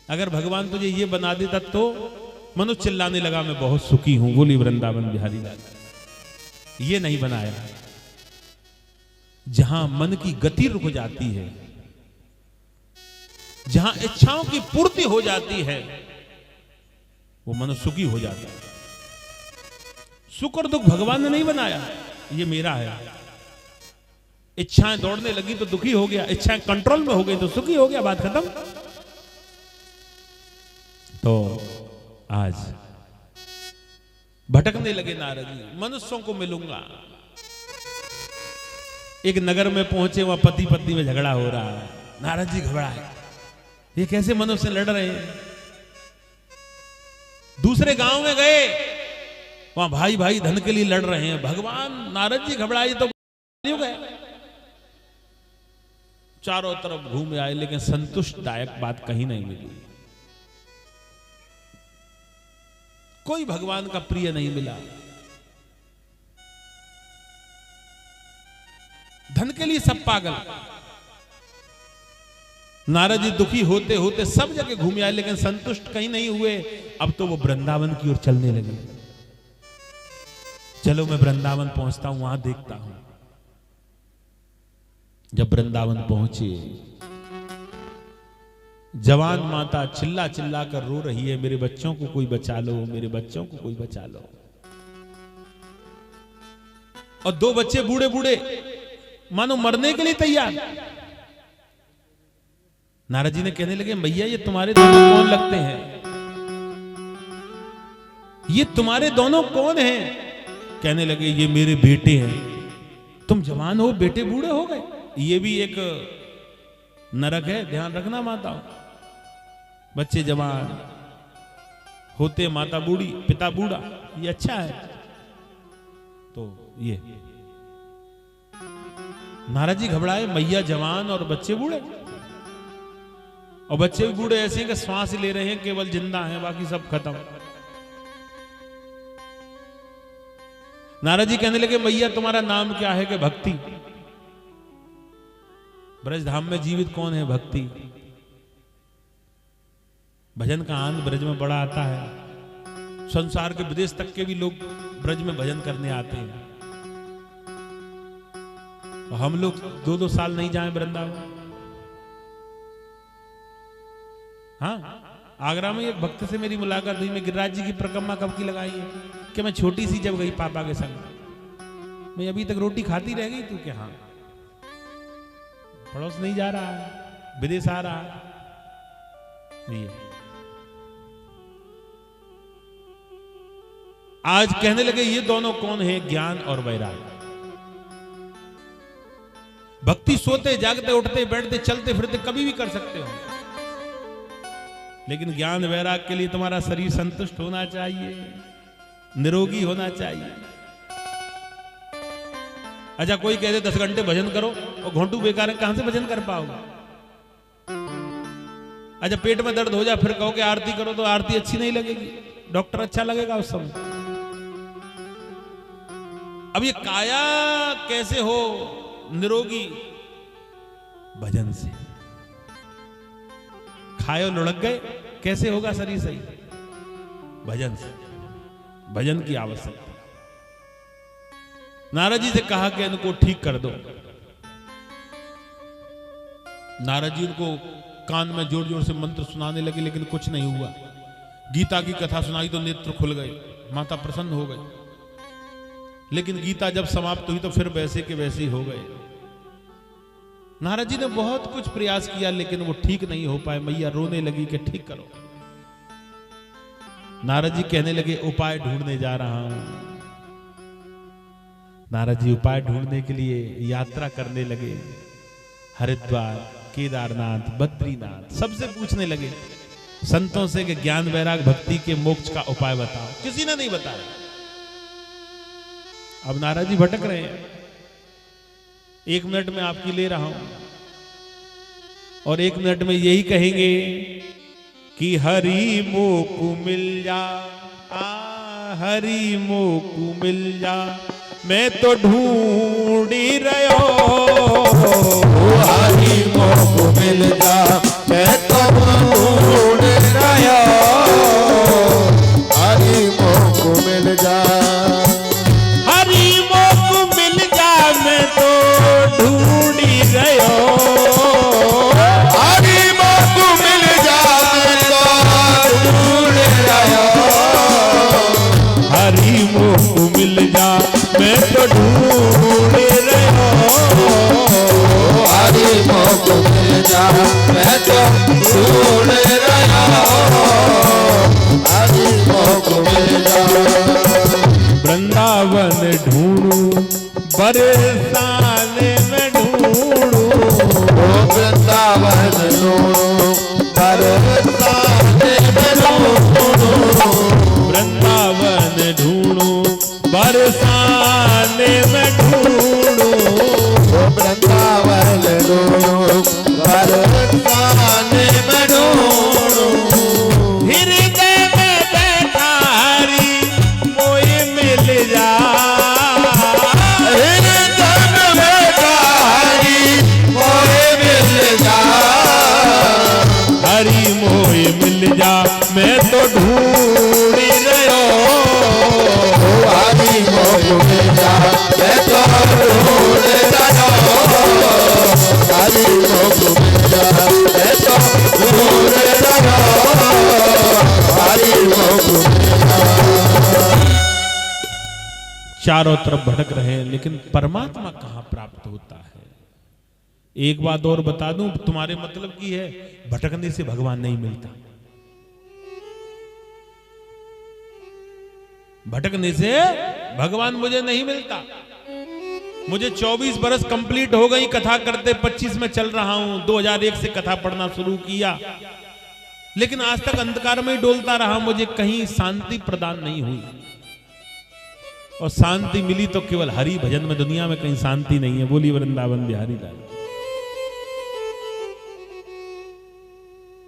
अगर भगवान तुझे ये बना देता तो? मनुष्य चिल्लाने लगा मैं बहुत सुखी हूं। बोली वृंदावन बिहारी लाल। ये नहीं बनाया। जहां मन की गति रुक जाती है, जहां इच्छाओं की पूर्ति हो जाती है, वो मनुष्य सुखी हो जाता है। सुख और दुख भगवान ने नहीं बनाया, ये मेरा है। इच्छाएं दौड़ने लगी तो दुखी हो गया, इच्छाएं कंट्रोल में हो गई तो सुखी हो गया, बात खत्म। तो आज भटकने लगे नारद जी, मनुष्यों को मिलूंगा। एक नगर में पहुंचे, वहां पति पत्नी में झगड़ा हो रहा है। नारद जी घबराए, ये कैसे मनुष्य लड़ रहे हैं। दूसरे गांव में गए, वहां भाई भाई धन के लिए लड़ रहे हैं। भगवान नारद जी घबराए तो गए, चारों तरफ घूम आए, लेकिन संतुष्टदायक बात कहीं नहीं मिली। कोई भगवान का प्रिय नहीं मिला। धन के लिए सब पागल, नारद जी दुखी होते होते सब जगह घूम आए, लेकिन संतुष्ट कहीं नहीं हुए। अब तो वो वृंदावन की ओर चलने लगे। चलो मैं वृंदावन पहुंचता हूं, वहां देखता हूं। जब वृंदावन पहुंचे, जवान माता चिल्ला चिल्ला कर रो रही है, मेरे बच्चों को कोई बचा लो, मेरे बच्चों को कोई बचा लो। और दो बच्चे बूढ़े बूढ़े मानो मरने के लिए तैयार। नारद जी ने कहने लगे, भैया ये तुम्हारे दोनों कौन लगते हैं? ये तुम्हारे दोनों कौन हैं? कहने लगे, ये मेरे बेटे हैं। तुम जवान हो, बेटे बूढ़े हो गए। ये भी एक नरक है, ध्यान रखना माताओं। बच्चे जवान होते, माता बूढ़ी, पिता बूढ़ा, ये अच्छा है। तो ये नारद जी घबराए, मैया जवान और बच्चे बूढ़े। और बच्चे भी बूढ़े ऐसे हैं कि श्वास ले रहे हैं, केवल जिंदा हैं, बाकी सब खत्म। नारद जी कहने लगे, मैया तुम्हारा नाम क्या है? कि भक्ति। ब्रजधाम में जीवित कौन है? भक्ति। भजन का आनंद ब्रज में बड़ा आता है। संसार के विदेश तक के भी लोग ब्रज में भजन करने आते हैं। हम लोग 2-2 साल नहीं जाए वृंदावन। हाँ, आगरा में एक भक्त से मेरी मुलाकात हुई। मैं गिरिराज जी की परिक्रमा कब की लगाई है कि मैं छोटी सी जब गई पापा के संग। मैं अभी तक रोटी खाती रह गई। तू क्या? हाँ, पड़ोस नहीं जा रहा है, विदेश आ रहा है। आज कहने लगे, ये दोनों कौन है? ज्ञान और वैराग्य। भक्ति सोते जागते उठते बैठते चलते फिरते कभी भी कर सकते हो, लेकिन ज्ञान वैराग के लिए तुम्हारा शरीर संतुष्ट होना चाहिए, निरोगी होना चाहिए। अच्छा, कोई कह दे 10 घंटे भजन करो और घोंटू बेकार है, कहां से भजन कर पाओगे? अच्छा, पेट में दर्द हो जाए फिर कहो कि आरती करो, तो आरती अच्छी नहीं लगेगी, डॉक्टर अच्छा लगेगा उस समय। अब ये काया कैसे हो निरोगी? भजन से। खाए लुढ़क गए, कैसे होगा शरीर सही? भजन से। भजन की आवश्यकता। नारद जी से कहा कि इनको ठीक कर दो। नारद जी उनको कान में जोर जोर से मंत्र सुनाने लगे, लेकिन कुछ नहीं हुआ। गीता की कथा सुनाई तो नेत्र खुल गए, माता प्रसन्न हो गई। लेकिन गीता जब समाप्त हुई तो फिर वैसे के वैसे ही हो गए। नारद जी ने बहुत कुछ प्रयास किया, लेकिन वो ठीक नहीं हो पाए। मैया रोने लगी कि ठीक करो। नारद जी कहने लगे, उपाय ढूंढने जा रहा हूं। नारद जी उपाय ढूंढने के लिए यात्रा करने लगे। हरिद्वार, केदारनाथ, बद्रीनाथ, सबसे पूछने लगे संतों से कि ज्ञान वैराग भक्ति के मोक्ष का उपाय बताओ। किसी ने नहीं बताया। अब नारद जी भटक रहे हैं। 1 मिनट में आपकी ले रहा हूं, और 1 मिनट में यही कहेंगे कि हरि मोकु मिल जा, हरि मोकु मिल जा, मैं तो ढूंढ ही रहो। हरि मोकु मिल जा, मैं तो ढूंढ रहो। हरि मोकु मिल जा, हरि मोकु मिल जा, मैं तो ढूंढ ही रहो। हरि मोकु मिल जा, मैं तो ढूंढ रहो। हरि मोकु मिल जा, मैं तो ढूंढ रहो। हरि मोकु मिल जा, मैं तो ढूंढ रहो। हरि मोकु मिल जा, वृंदावन ढूंढूं, बरसाने में ढूंढूं। वृंदावन ढूंढूं, बरसाने में ढूंढूं। वृंदावन ढूंढूं, बरसाने में ढूंढूं। वृंदावन ढूंढूं, बरसाने में ढूंढूं। हृदय में बैठा हरि मोए मिल जा। हृदय में बैठा हरि मोए मिल जा। चारों तरफ भटक रहे हैं, लेकिन परमात्मा कहां प्राप्त होता है। एक बात और बता दूं, तुम्हारे मतलब की है, भटकने से भगवान नहीं मिलता। भटकने से भगवान मुझे नहीं मिलता। मुझे 24 बरस कंप्लीट हो गई कथा करते, 25 में चल रहा हूं। 2001 से कथा पढ़ना शुरू किया, लेकिन आज तक अंधकार में ही डोलता रहा। मुझे कहीं शांति प्रदान नहीं हुई, और शांति मिली तो केवल हरि भजन में। दुनिया में कहीं शांति नहीं है। बोली वृंदावन बिहारी लाल।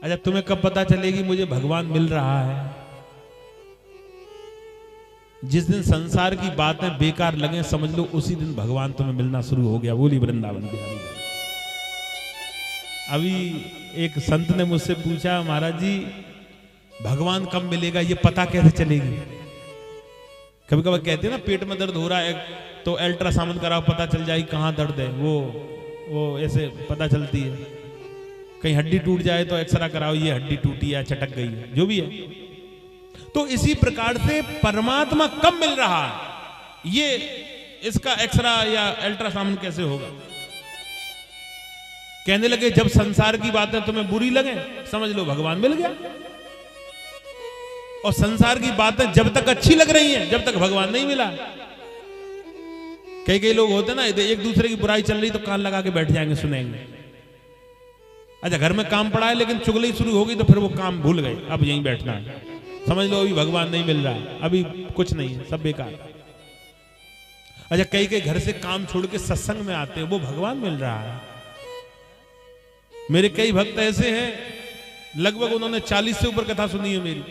अच्छा, तुम्हें कब पता चलेगी मुझे भगवान मिल रहा है? जिस दिन संसार की बातें बेकार लगे, समझ लो उसी दिन भगवान तुम्हें मिलना शुरू हो गया। बोली वृंदावन बिहारी लाल। अभी एक संत ने मुझसे पूछा, महाराज जी भगवान कब मिलेगा, ये पता कैसे चलेगी? कभी कभी कहते हैं ना, पेट में दर्द हो रहा है तो अल्ट्रासाउंड कराओ, पता चल जाएगी कहाँ दर्द है। वो ऐसे पता चलती है। कहीं हड्डी टूट जाए तो एक्सरा कराओ, ये हड्डी टूटी है, चटक गई है, जो भी है। तो इसी प्रकार से परमात्मा कब मिल रहा है, ये इसका एक्सरा या अल्ट्रासाउंड कैसे होगा? कहने लगे जब संसार की बातें तुम्हें बुरी लगे, समझ लो भगवान मिल गया। और संसार की बातें जब तक अच्छी लग रही हैं, जब तक भगवान नहीं मिला। कई लोग होते ना, एक दूसरे की बुराई चल रही तो कान लगा के बैठ जाएंगे, सुनेंगे। अच्छा, घर में काम पड़ा है लेकिन चुगली शुरू होगी तो फिर वो काम भूल गए, अब यहीं बैठना है। समझ लो अभी भगवान नहीं मिल रहा है, अभी कुछ नहीं है, सब बेकार। अच्छा, कई घर से काम छोड़ के सत्संग में आते हैं, वो भगवान मिल रहा है। मेरे कई भक्त ऐसे हैं, लगभग उन्होंने 40 से ऊपर कथा सुनी है मेरी,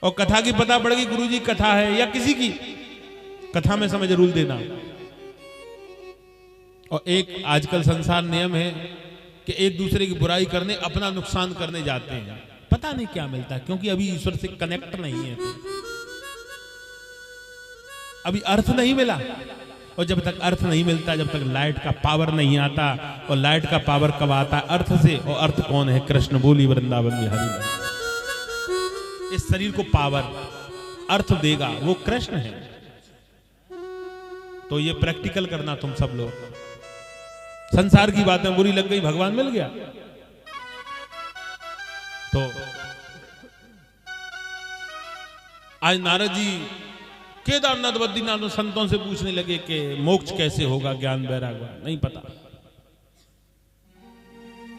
और कथा की पता पड़ गई गुरुजी कथा है या किसी की कथा में समय जरूर देना। और एक आजकल संसार नियम है कि एक दूसरे की बुराई करने, अपना नुकसान करने जाते हैं। पता नहीं क्या मिलता है, क्योंकि अभी ईश्वर से कनेक्ट नहीं है, अभी अर्थ नहीं मिला। और जब तक अर्थ नहीं मिलता, जब तक लाइट का पावर नहीं आता, और लाइट का पावर कब आता है? अर्थ से। और अर्थ कौन है? कृष्ण। बोली वृंदावन बिहारी लाल। इस शरीर को पावर, अर्थ देगा वो कृष्ण है। तो ये प्रैक्टिकल करना तुम सब लोग। संसार की बातें बुरी लग गई, भगवान मिल गया। तो आज नारद जी केदारनाथ बद्रीनाथ संतों से पूछने लगे कि मोक्ष कैसे होगा, ज्ञान वैराग्य नहीं पता।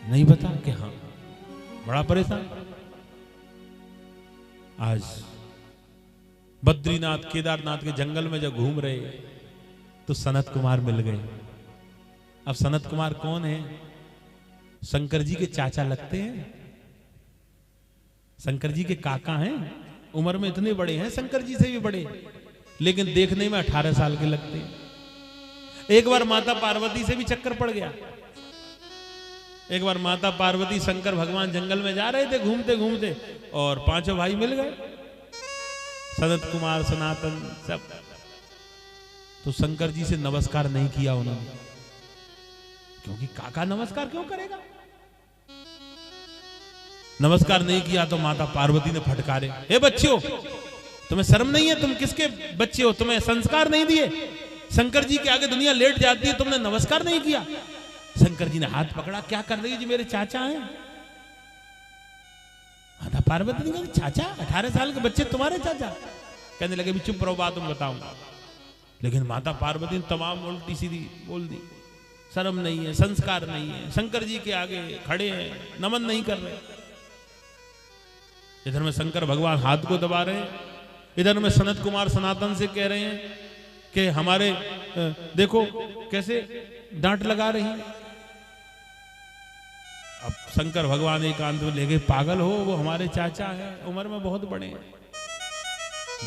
नहीं पता कि हाँ, बड़ा परेशान। आज बद्रीनाथ केदारनाथ के जंगल में जब घूम रहे तो सनत कुमार मिल गए। अब सनत कुमार कौन है? शंकर जी के चाचा लगते हैं, शंकर जी के काका हैं। उम्र में इतने बड़े हैं, शंकर जी से भी बड़े, लेकिन देखने में 18 साल के लगते हैं। एक बार माता पार्वती से भी चक्कर पड़ गया। एक बार माता पार्वती शंकर भगवान जंगल में जा रहे थे घूमते घूमते, और पांचों भाई मिल गए, सनत कुमार, सनातन सब। तो शंकर जी से नमस्कार नहीं किया उन्होंने, क्योंकि काका नमस्कार क्यों करेगा? नमस्कार नहीं किया तो माता पार्वती ने फटकारे, हे बच्चों तुम्हें शर्म नहीं है? तुम किसके बच्चे हो? तुम्हें संस्कार नहीं दिए? शंकर जी के आगे दुनिया लेट जाती है, तुमने नमस्कार नहीं किया। शंकर जी ने हाथ पकड़ा, क्या कर रही है जी, मेरे चाचा हैं। माता पार्वती ने कहा, चाचा? 18 साल के बच्चे तुम्हारे चाचा? कहने लगे भी चुप रहो, बात मैं बताऊंगा। लेकिन माता पार्वती ने तमाम उल्टी सीधी बोल दी, शर्म नहीं है, संस्कार नहीं है, शंकर जी के आगे खड़े हैं, नमन नहीं कर रहे। इधर में शंकर भगवान हाथ को दबा रहे हैं, इधर में सनत कुमार सनातन से कह रहे हैं कि हमारे देखो कैसे डांट लगा रही हैं। अब शंकर भगवान एकांत में ले गए, पागल हो, वो हमारे चाचा हैं, उम्र में बहुत बड़े हैं,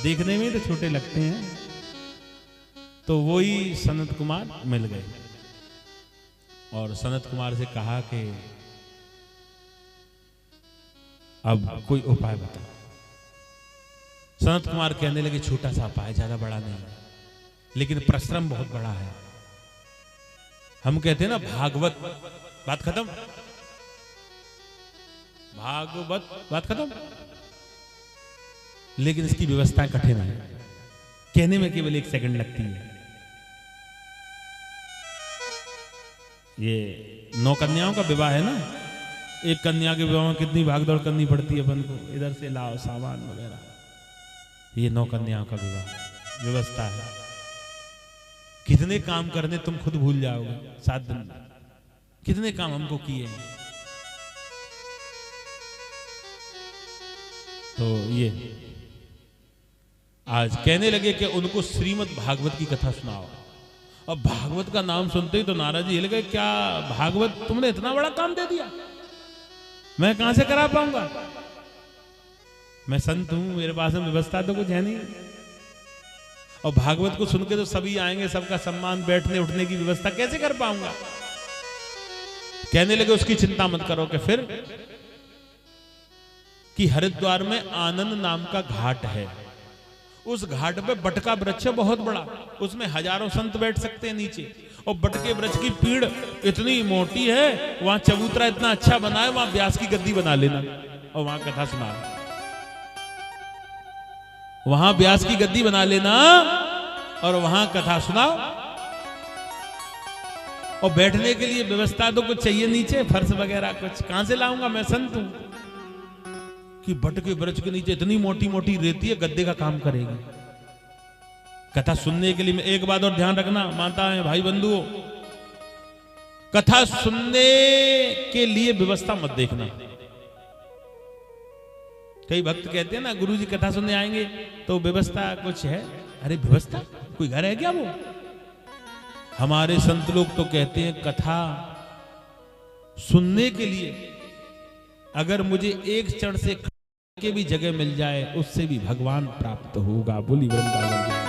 देखने में तो छोटे लगते हैं। तो वही सनत कुमार मिल गए और सनत कुमार से कहा कि अब कोई उपाय बता। सनत कुमार कहने लगे, छोटा सा उपाय, ज्यादा बड़ा नहीं, लेकिन परिश्रम बहुत बड़ा है। हम कहते हैं ना भागवत, बात खत्म, भागवत बात खत्म, लेकिन इसकी व्यवस्था कठिन है। कहने में केवल 1 सेकंड लगती है। ये 9 कन्याओं का विवाह है ना, एक कन्या के विवाह में कितनी भागदौड़ करनी पड़ती है अपन को, इधर से लाओ सामान वगैरह। ये 9 कन्याओं का विवाह व्यवस्था है। कितने काम करने तुम खुद भूल जाओगे 7 दिन में, कितने काम हमको किए हैं। तो ये आज कहने लगे कि उनको श्रीमद् भागवत की कथा सुनाओ। अब भागवत का नाम सुनते ही तो नारद जी हिल गए, क्या भागवत तुमने इतना बड़ा काम दे दिया, मैं कहां से करा पाऊंगा, मैं संत हूं, मेरे पास में व्यवस्था तो कुछ है नहीं। और भागवत को सुन के तो सभी आएंगे, सबका सम्मान, बैठने उठने की व्यवस्था कैसे कर पाऊंगा। कहने लगे उसकी चिंता मत करो कि फिर कि हरिद्वार में आनंद नाम का घाट है, उस घाट पे बटका वृक्ष है बहुत बड़ा, उसमें हजारों संत बैठ सकते हैं नीचे। और बटके वृक्ष की पीड़ इतनी मोटी है, वहां चबूतरा इतना अच्छा बना है, वहां व्यास की गद्दी बना लेना और वहां कथा सुना, वहां व्यास की गद्दी बना लेना और वहां कथा सुनाओ। और बैठने के लिए व्यवस्था तो कुछ चाहिए नीचे, फर्श वगैरह कुछ कहां से लाऊंगा, मैं संत हूं कि बटके वृक्ष के नीचे इतनी मोटी मोटी रेती है, गद्दे का काम करेगी। कथा सुनने के लिए में एक बात और ध्यान रखना, माता है भाई बंधुओं, कथा सुनने के लिए व्यवस्था मत देखना। कई भक्त कहते हैं ना गुरुजी कथा सुनने आएंगे तो व्यवस्था कुछ है, अरे व्यवस्था कोई घर है क्या वो। हमारे संत लोग तो कहते हैं कथा सुनने के लिए अगर मुझे एक क्षण से के भी जगह मिल जाए उससे भी भगवान प्राप्त होगा। बोली वृंदावन।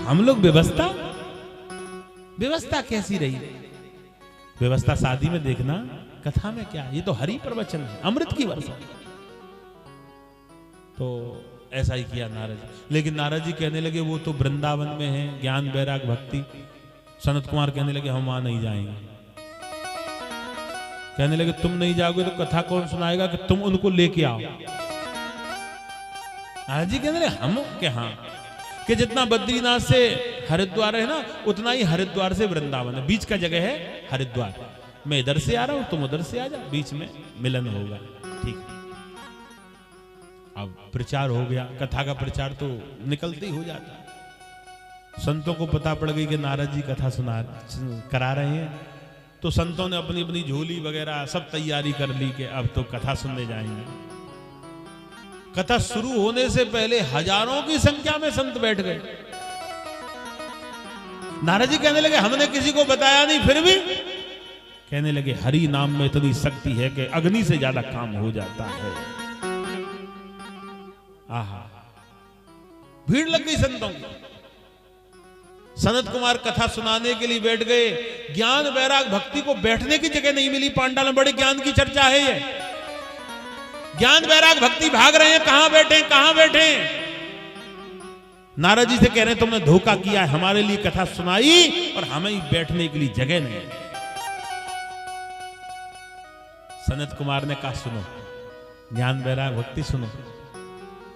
हम लोग व्यवस्था कैसी रही, व्यवस्था शादी में देखना, कथा में क्या, ये तो हरि प्रवचन है, अमृत की वर्षा। तो ऐसा ही किया नारद जी। लेकिन नारद जी कहने लगे वो तो वृंदावन में है, ज्ञान वैराग भक्ति। सनत कुमार कहने लगे हम वहां नहीं जाएंगे। कहने लगे तुम नहीं जाओगे तो कथा कौन सुनाएगा, कि तुम उनको लेके आओ। नारद जी कहने लगे हम के हाँ, कि जितना बद्रीनाथ से हरिद्वार है ना, उतना ही हरिद्वार से वृंदावन है, बीच का जगह है हरिद्वार। मैं इधर से आ रहा हूं, तुम उधर से आ जाओ, बीच में मिलन होगा। ठीक, अब प्रचार हो गया, कथा का प्रचार तो निकलते ही हो जाता। संतों को पता पड़ गई कि नारद जी कथा करा रहे हैं, तो संतों ने अपनी अपनी झोली वगैरह सब तैयारी कर ली कि अब तो कथा सुनने जाएंगे। कथा शुरू होने से पहले हजारों की संख्या में संत बैठ गए। नारद जी कहने लगे हमने किसी को बताया नहीं, फिर भी कहने लगे हरि नाम में इतनी शक्ति है कि अग्नि से ज्यादा काम हो जाता है। आहा, भीड़ लग गई संतों की। सनत कुमार कथा सुनाने के लिए बैठ गए। ज्ञान वैराग भक्ति को बैठने की जगह नहीं मिली। पांडाल में बड़े ज्ञान की चर्चा है, ये ज्ञान वैराग भक्ति भाग रहे हैं, कहां बैठे कहां बैठे। नारद जी से कह रहे हैं तुमने धोखा किया है, हमारे लिए कथा सुनाई और हमें ही बैठने के लिए जगह नहीं। सनत कुमार ने कहा सुनो, ज्ञान वैराग भक्ति सुनो।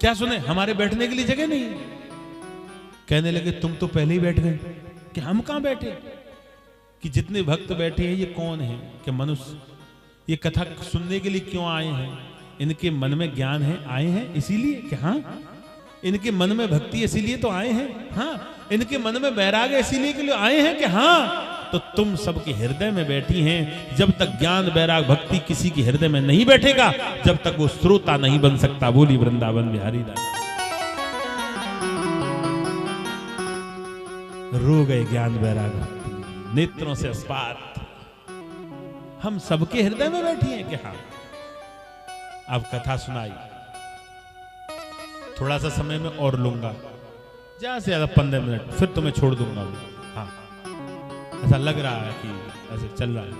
क्या सुने, हमारे बैठने के लिए जगह नहीं। कहने लगे तुम तो पहले ही बैठ गए, कि हम कहां बैठे, कि जितने भक्त बैठे हैं ये कौन है, कि मनुष्य ये कथा सुनने के लिए क्यों आए हैं, इनके मन में ज्ञान है, आए हैं इसीलिए, कि हाँ इनके मन में भक्ति इसीलिए तो आए हैं, हाँ इनके मन में वैराग इसीलिए के लिए आए हैं, कि हाँ तो तुम सबके हृदय में बैठी हैं। जब तक ज्ञान वैराग भक्ति किसी के हृदय में नहीं बैठेगा, जब तक वो श्रोता नहीं बन सकता। बोली वृंदावन बिहारी लाल। रो गए ज्ञान वैराग भक्ति, नेत्रों से अस्पात। हम सबके हृदय में बैठी हैं, कि हाँ। अब कथा सुनाई, थोड़ा सा समय में और लूंगा, ज्यादा से ज्यादा 15 मिनट, फिर तुम्हें छोड़ दूंगा। हाँ, ऐसा लग रहा है कि ऐसे चल रहा है।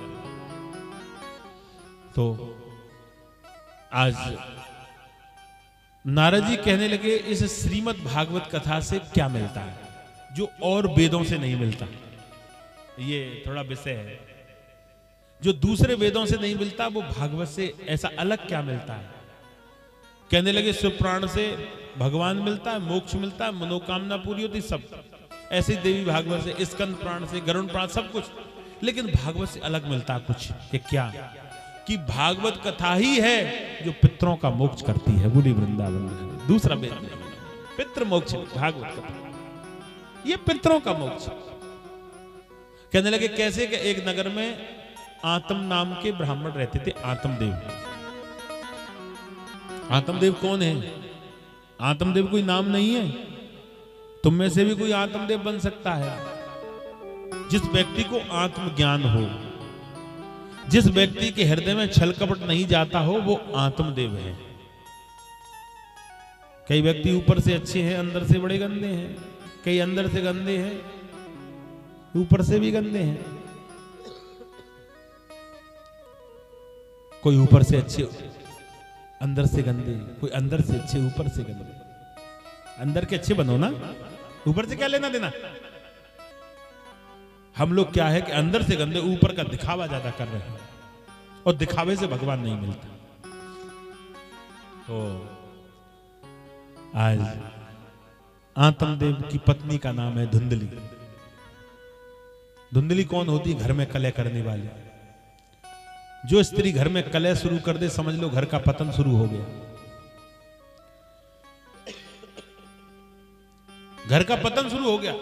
तो आज नारद जी कहने लगे इस श्रीमद् भागवत कथा से क्या मिलता है जो और वेदों से नहीं मिलता। ये थोड़ा विषय है, जो दूसरे वेदों से नहीं मिलता वो भागवत से ऐसा अलग क्या मिलता है। कहने लगे शिव पुराण से भगवान मिलता है, मोक्ष मिलता है, मनोकामना पूरी होती, सब ऐसे देवी भागवत से, स्कंद पुराण से, गरुड़ पुराण, सब कुछ। लेकिन भागवत से अलग मिलता कुछ, कि क्या, कि भागवत कथा ही है जो पितरों का मोक्ष करती है। बोली वृंदावन में, दूसरा वेद नहीं। पितृ मोक्ष भागवत कथा, ये पितरों का मोक्ष। कहने लगे कैसे, कि एक नगर में आत्म नाम के ब्राह्मण रहते थे, आत्मदेव। आत्मदेव कौन है? आत्मदेव कोई नाम नहीं है, तुम में से भी कोई आत्मदेव बन सकता है। जिस व्यक्ति को आत्मज्ञान हो, जिस व्यक्ति के हृदय में छल कपट नहीं जाता हो, वो आत्मदेव है। कई व्यक्ति ऊपर से अच्छे हैं, अंदर से बड़े गंदे हैं। कई अंदर से गंदे हैं, ऊपर से भी गंदे हैं। कोई ऊपर से अच्छे, अंदर से गंदे, कोई अंदर से अच्छे, ऊपर से गंदे। अंदर के अच्छे बनो ना, ऊपर से क्या लेना देना। हम लोग क्या है कि अंदर से गंदे, ऊपर का दिखावा ज्यादा कर रहे हैं, और दिखावे से भगवान नहीं मिलता। तो आज आत्मदेव की पत्नी का नाम है धुंधली। धुंधली कौन होती? घर में कलह करने वाली। जो स्त्री घर में कलह शुरू कर दे, समझ लो घर का पतन शुरू हो गया। घर का पतन शुरू हो गया।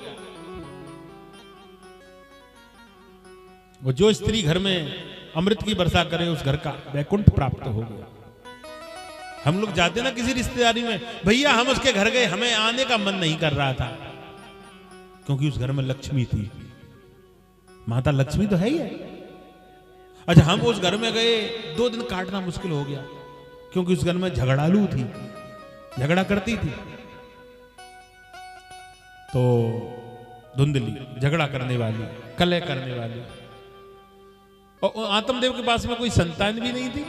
वो जो स्त्री घर में अमृत की वर्षा करे, उस घर का वैकुंठ प्राप्त हो गया। हम लोग जाते ना किसी रिश्तेदारी में, भैया हम उसके घर गए, हमें आने का मन नहीं कर रहा था, क्योंकि उस घर में लक्ष्मी थी। माता लक्ष्मी तो है ही है। अच्छा, हम उस घर में गए, 2 दिन काटना मुश्किल हो गया, क्योंकि उस घर में झगड़ालू थी, झगड़ा करती थी। तो धुंधली, झगड़ा करने वाली, कलह करने वाली। और आत्मदेव के पास में कोई संतान भी नहीं थी।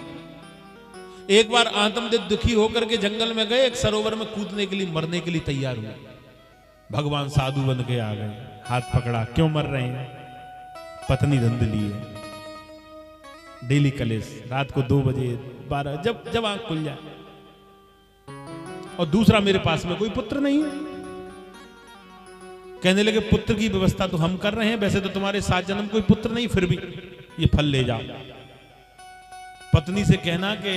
एक बार आत्मदेव दुखी होकर के जंगल में गए, एक सरोवर में कूदने के लिए, मरने के लिए तैयार हुए। भगवान साधु बन के आ गए, हाथ पकड़ा, क्यों मर रहे हैं? पत्नी धुंधली है, डेली कलेश, रात को 2 बजे 12, जब आंख खुल जाए। और दूसरा, मेरे पास में कोई पुत्र नहीं है। कहने लगे पुत्र की व्यवस्था तो हम कर रहे हैं, वैसे तो तुम्हारे 7 जन्म कोई पुत्र नहीं, फिर भी ये फल ले जाओ। पत्नी से कहना कि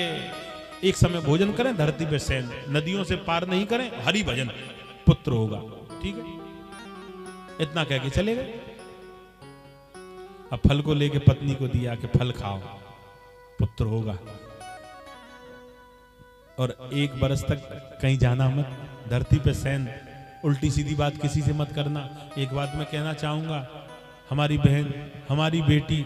एक समय भोजन करें, धरती पे शयन, नदियों से पार नहीं करें, हरि भजन, पुत्र होगा। ठीक है, इतना कह के चले गए। अब फल को लेके पत्नी को दिया कि फल खाओ, पुत्र होगा। और 1 बरस तक कहीं जाना मत, धरती पे शयन, उल्टी सीधी बात किसी से मत करना। एक बात मैं कहना चाहूंगा, हमारी बहन, हमारी बेटी,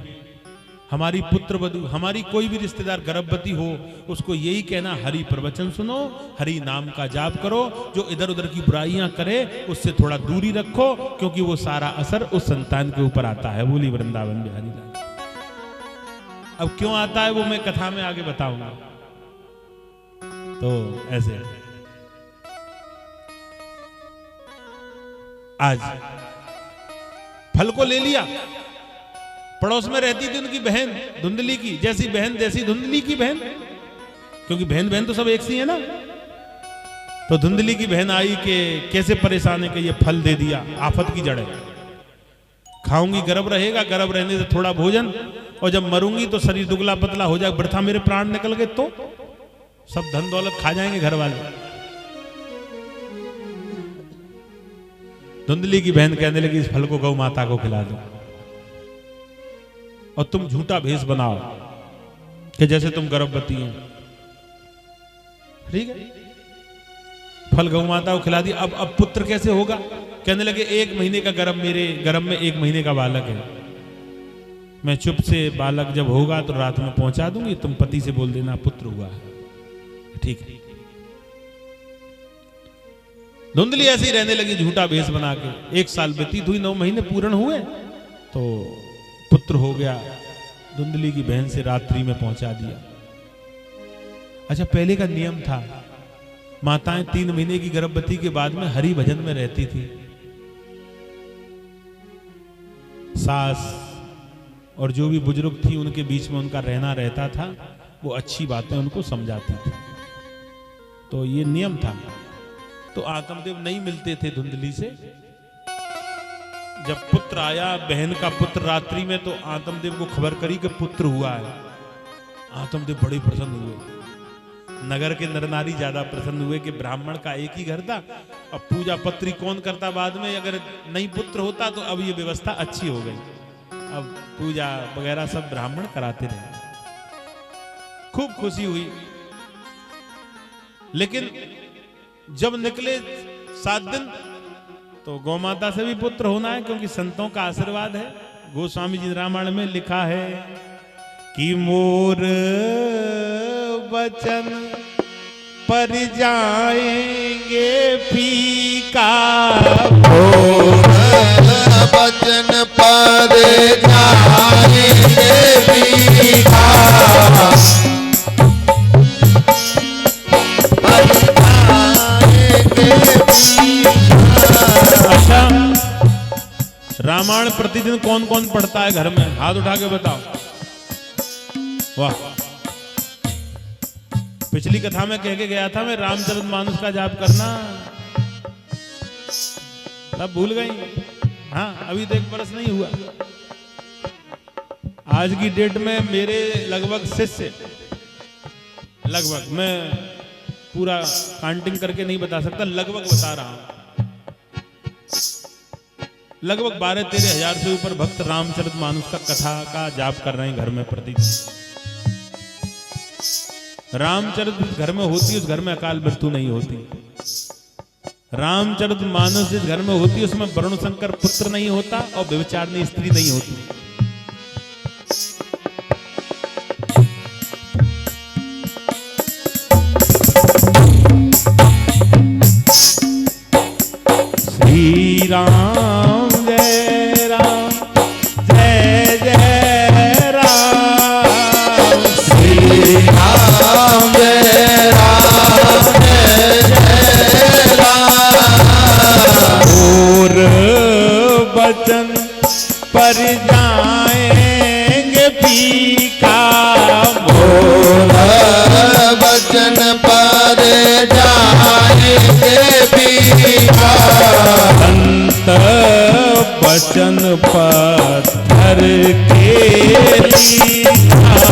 हमारी पुत्र वधू, हमारी कोई भी रिश्तेदार गर्भवती हो, उसको यही कहना, हरि प्रवचन सुनो, हरि नाम का जाप करो। जो इधर उधर की बुराइयां करे, उससे थोड़ा दूरी रखो, क्योंकि वो सारा असर उस संतान के ऊपर आता है। बोली वृंदावन बिहारी लाल। अब क्यों आता है वो मैं कथा में आगे बताऊंगा। तो ऐसे आज फल को ले लिया। पड़ोस में रहती थी उनकी बहन धुंधली की, जैसी बहन जैसी धुंधली की बहन, क्योंकि बहन बहन तो सब एक सी है ना। तो धुंधली की बहन आई कि कैसे परेशान है कि ये फल दे दिया, आफत की जड़ है। खाऊंगी गर्भ रहेगा, गर्भ रहने से थोड़ा भोजन, और जब मरूंगी तो शरीर दुगला पतला हो जाए, वृथा मेरे प्राण निकल गए तो सब धन दौलत खा जाएंगे घर वाले। धुंधली की बहन कहने लगी इस फल को गौ माता को खिला दो, और तुम झूठा भेष बनाओ कि जैसे तुम गर्भवती हैं। ठीक है, फल गौ माता को खिला दिया। अब पुत्र कैसे होगा? कहने लगे 1 महीने का गर्भ, मेरे गर्भ में 1 महीने का बालक है। मैं चुप से बालक जब होगा तो रात में पहुंचा दूंगी, तुम पति से बोल देना पुत्र हुआ है। ठीक है। धुंधली ऐसे ही रहने लगी झूठा भेष बना के। 1 साल व्यतीत हुई, 9 महीने पूर्ण हुए तो पुत्र हो गया। धुंधली की बहन से रात्रि में पहुंचा दिया। अच्छा, पहले का नियम था, माताएं 3 महीने की गर्भवती के बाद में हरि भजन में रहती थी। सास और जो भी बुजुर्ग थी उनके बीच में उनका रहना रहता था, वो अच्छी बातें उनको समझाती थी। तो ये नियम था। तो आत्मदेव नहीं मिलते थे धुंधली से। जब पुत्र आया, बहन का पुत्र रात्रि में, तो आत्मदेव को खबर करी कि पुत्र हुआ है। आत्मदेव बड़े प्रसन्न हुए। नगर के नर नारी ज्यादा प्रसन्न हुए कि ब्राह्मण का एक ही घर था। अब पूजा पत्री कौन करता बाद में, अगर नहीं पुत्र होता तो अब ये व्यवस्था अच्छी हो गई। अब पूजा वगैरह सब ब्राह्मण कराते रहे। खूब खुशी हुई। लेकिन जब निकले 7 दिन, तो गौमाता से भी पुत्र होना है, क्योंकि संतों का आशीर्वाद है। गोस्वामी जी रामायण में लिखा है कि मोर वचन पर जाएंगे फीका, मोर वचन पर जाएंगे फीका, अच्छा, रामायण प्रतिदिन कौन कौन पढ़ता है घर में? हाथ उठा के बताओ। वाह, पिछली कथा में कह के गया था मैं, रामचरितमानस का जाप करना, सब भूल गई। हाँ, अभी तो 1 वर्ष नहीं हुआ। आज की डेट में मेरे लगभग शिष्य, लगभग, मैं पूरा काउंटिंग करके नहीं बता सकता, लगभग बता रहा हूं, लगभग 12-13 हजार से ऊपर भक्त रामचरितमानस का कथा का जाप कर रहे हैं घर में प्रतिदिन। रामचरित घर में होती है, उस घर में अकाल मृत्यु नहीं होती। रामचरितमानस जिस घर में होती है, उसमें वरुण शंकर पुत्र नहीं होता और व्यभिचारिणी स्त्री नहीं होती। श्री राम जय राम, जय जय राम, श्री राम जय राम, जय जय राम, और वचन पर जाएंगे फीका, मोर वचन पर जाएंगे फीका, संत वचन पत्थर के लिखा,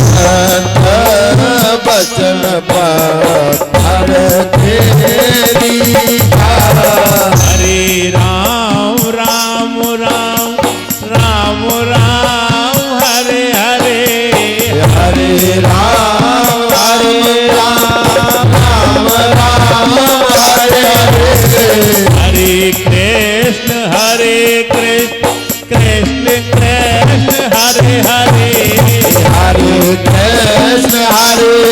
संत वचन पत्थर के लिखा, हरे राम राम राम राम राम हरे हरे, हरे राम राम राम हरे हरे, हरे कृष्ण कृष्ण कृष्ण हरे हरे, हरे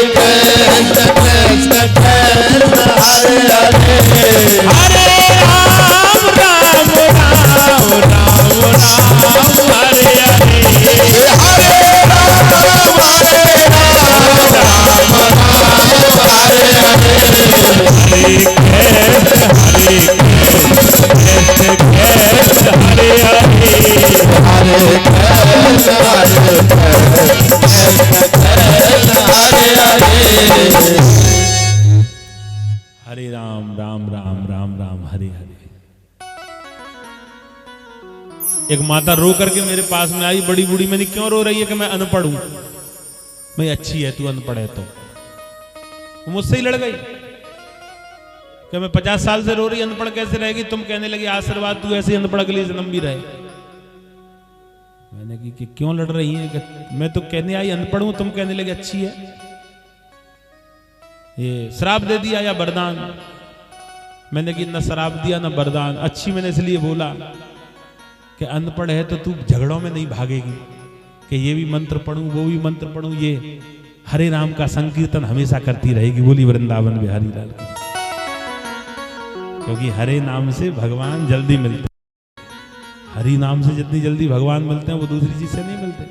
कृष्ण कृष्ण कृष्ण हरे हरे, हरे राम राम राम राम राम हरे हरे, हरे राम हरे हरे, हरे राम राम राम राम राम हरे हरे। एक माता रो करके मेरे पास में आई, बड़ी बूढ़ी। मैंने क्यों रो रही है? कि मैं अनपढ़ हूं। मैं, अच्छी है तू अनपढ़ है तो। वो मुझसे ही लड़ गई कि मैं 50 साल से रो रही, अनपढ़ कैसे रहेगी? तुम कहने लगी आशीर्वाद, तू ऐसे अनपढ़ के लिए जन्म भी रहे। मैंने की कि क्यों लड़ रही है? कि मैं तो कहने आई अनपढ़ हूं, तुम कहने लगी अच्छी है। ये श्राप दे दिया या वरदान? मैंने कि न श्राप दिया न वरदान। अच्छी मैंने इसलिए बोला कि अनपढ़ है तो तू झगड़ों में नहीं भागेगी कि ये भी मंत्र पढ़ूं वो भी मंत्र पढ़ूं। ये हरे राम का संकीर्तन हमेशा करती रहेगी। बोली वृंदावन बिहारी लाल की। क्योंकि हरे नाम से भगवान जल्दी मिलते। हरि नाम से जितनी जल्दी भगवान मिलते हैं वो दूसरी चीज से नहीं मिलते।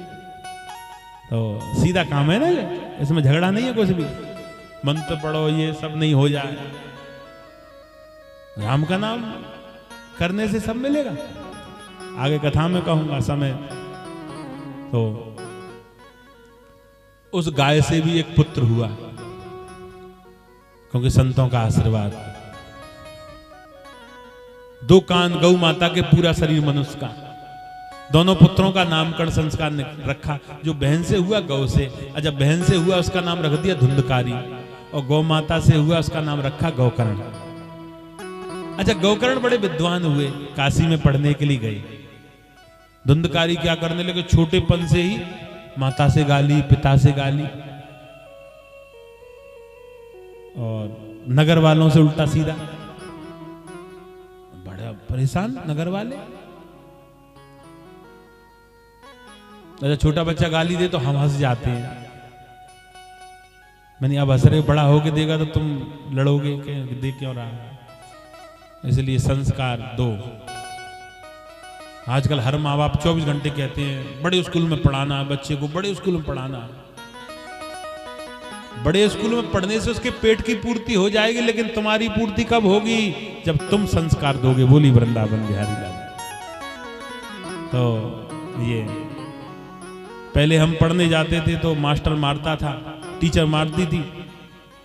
तो सीधा काम है ना, इसमें झगड़ा नहीं है कुछ भी। मंत्र पढ़ो ये सब नहीं हो जाए। राम का नाम करने से सब मिलेगा। आगे कथा में कहूंगा समय। तो उस गाय से भी एक पुत्र हुआ, क्योंकि संतों का आशीर्वाद। 2 कान गौ माता के, पूरा शरीर मनुष्य का। दोनों पुत्रों का नामकरण संस्कार रखा। जो बहन से हुआ गौ से, जब बहन से हुआ उसका नाम रख दिया धुंधकारी, और गौ माता से हुआ उसका नाम रखा गौकर्ण। अच्छा, गौकर्ण बड़े विद्वान हुए, काशी में पढ़ने के लिए गए। धुंधकारी क्या करने लगे, छोटेपन से ही माता से गाली, पिता से गाली, और नगर वालों से उल्टा सीधा। बड़ा परेशान नगर वाले। अच्छा, छोटा बच्चा गाली दे तो हम हंस जाते हैं। मैंने अब हंस रहे, बड़ा होके देगा तो तुम लड़ोगे कि देख क्यों रहा है। इसलिए संस्कार दो। आजकल हर माँ बाप 24 घंटे कहते हैं बड़े स्कूल में पढ़ाना, बच्चे को बड़े स्कूल में पढ़ाना। बड़े स्कूल में पढ़ने से उसके पेट की पूर्ति हो जाएगी, लेकिन तुम्हारी पूर्ति कब होगी, जब तुम संस्कार दोगे। बोली वृंदावन बिहारी लाल। तो ये पहले हम पढ़ने जाते थे तो मास्टर मारता था, टीचर मारती थी।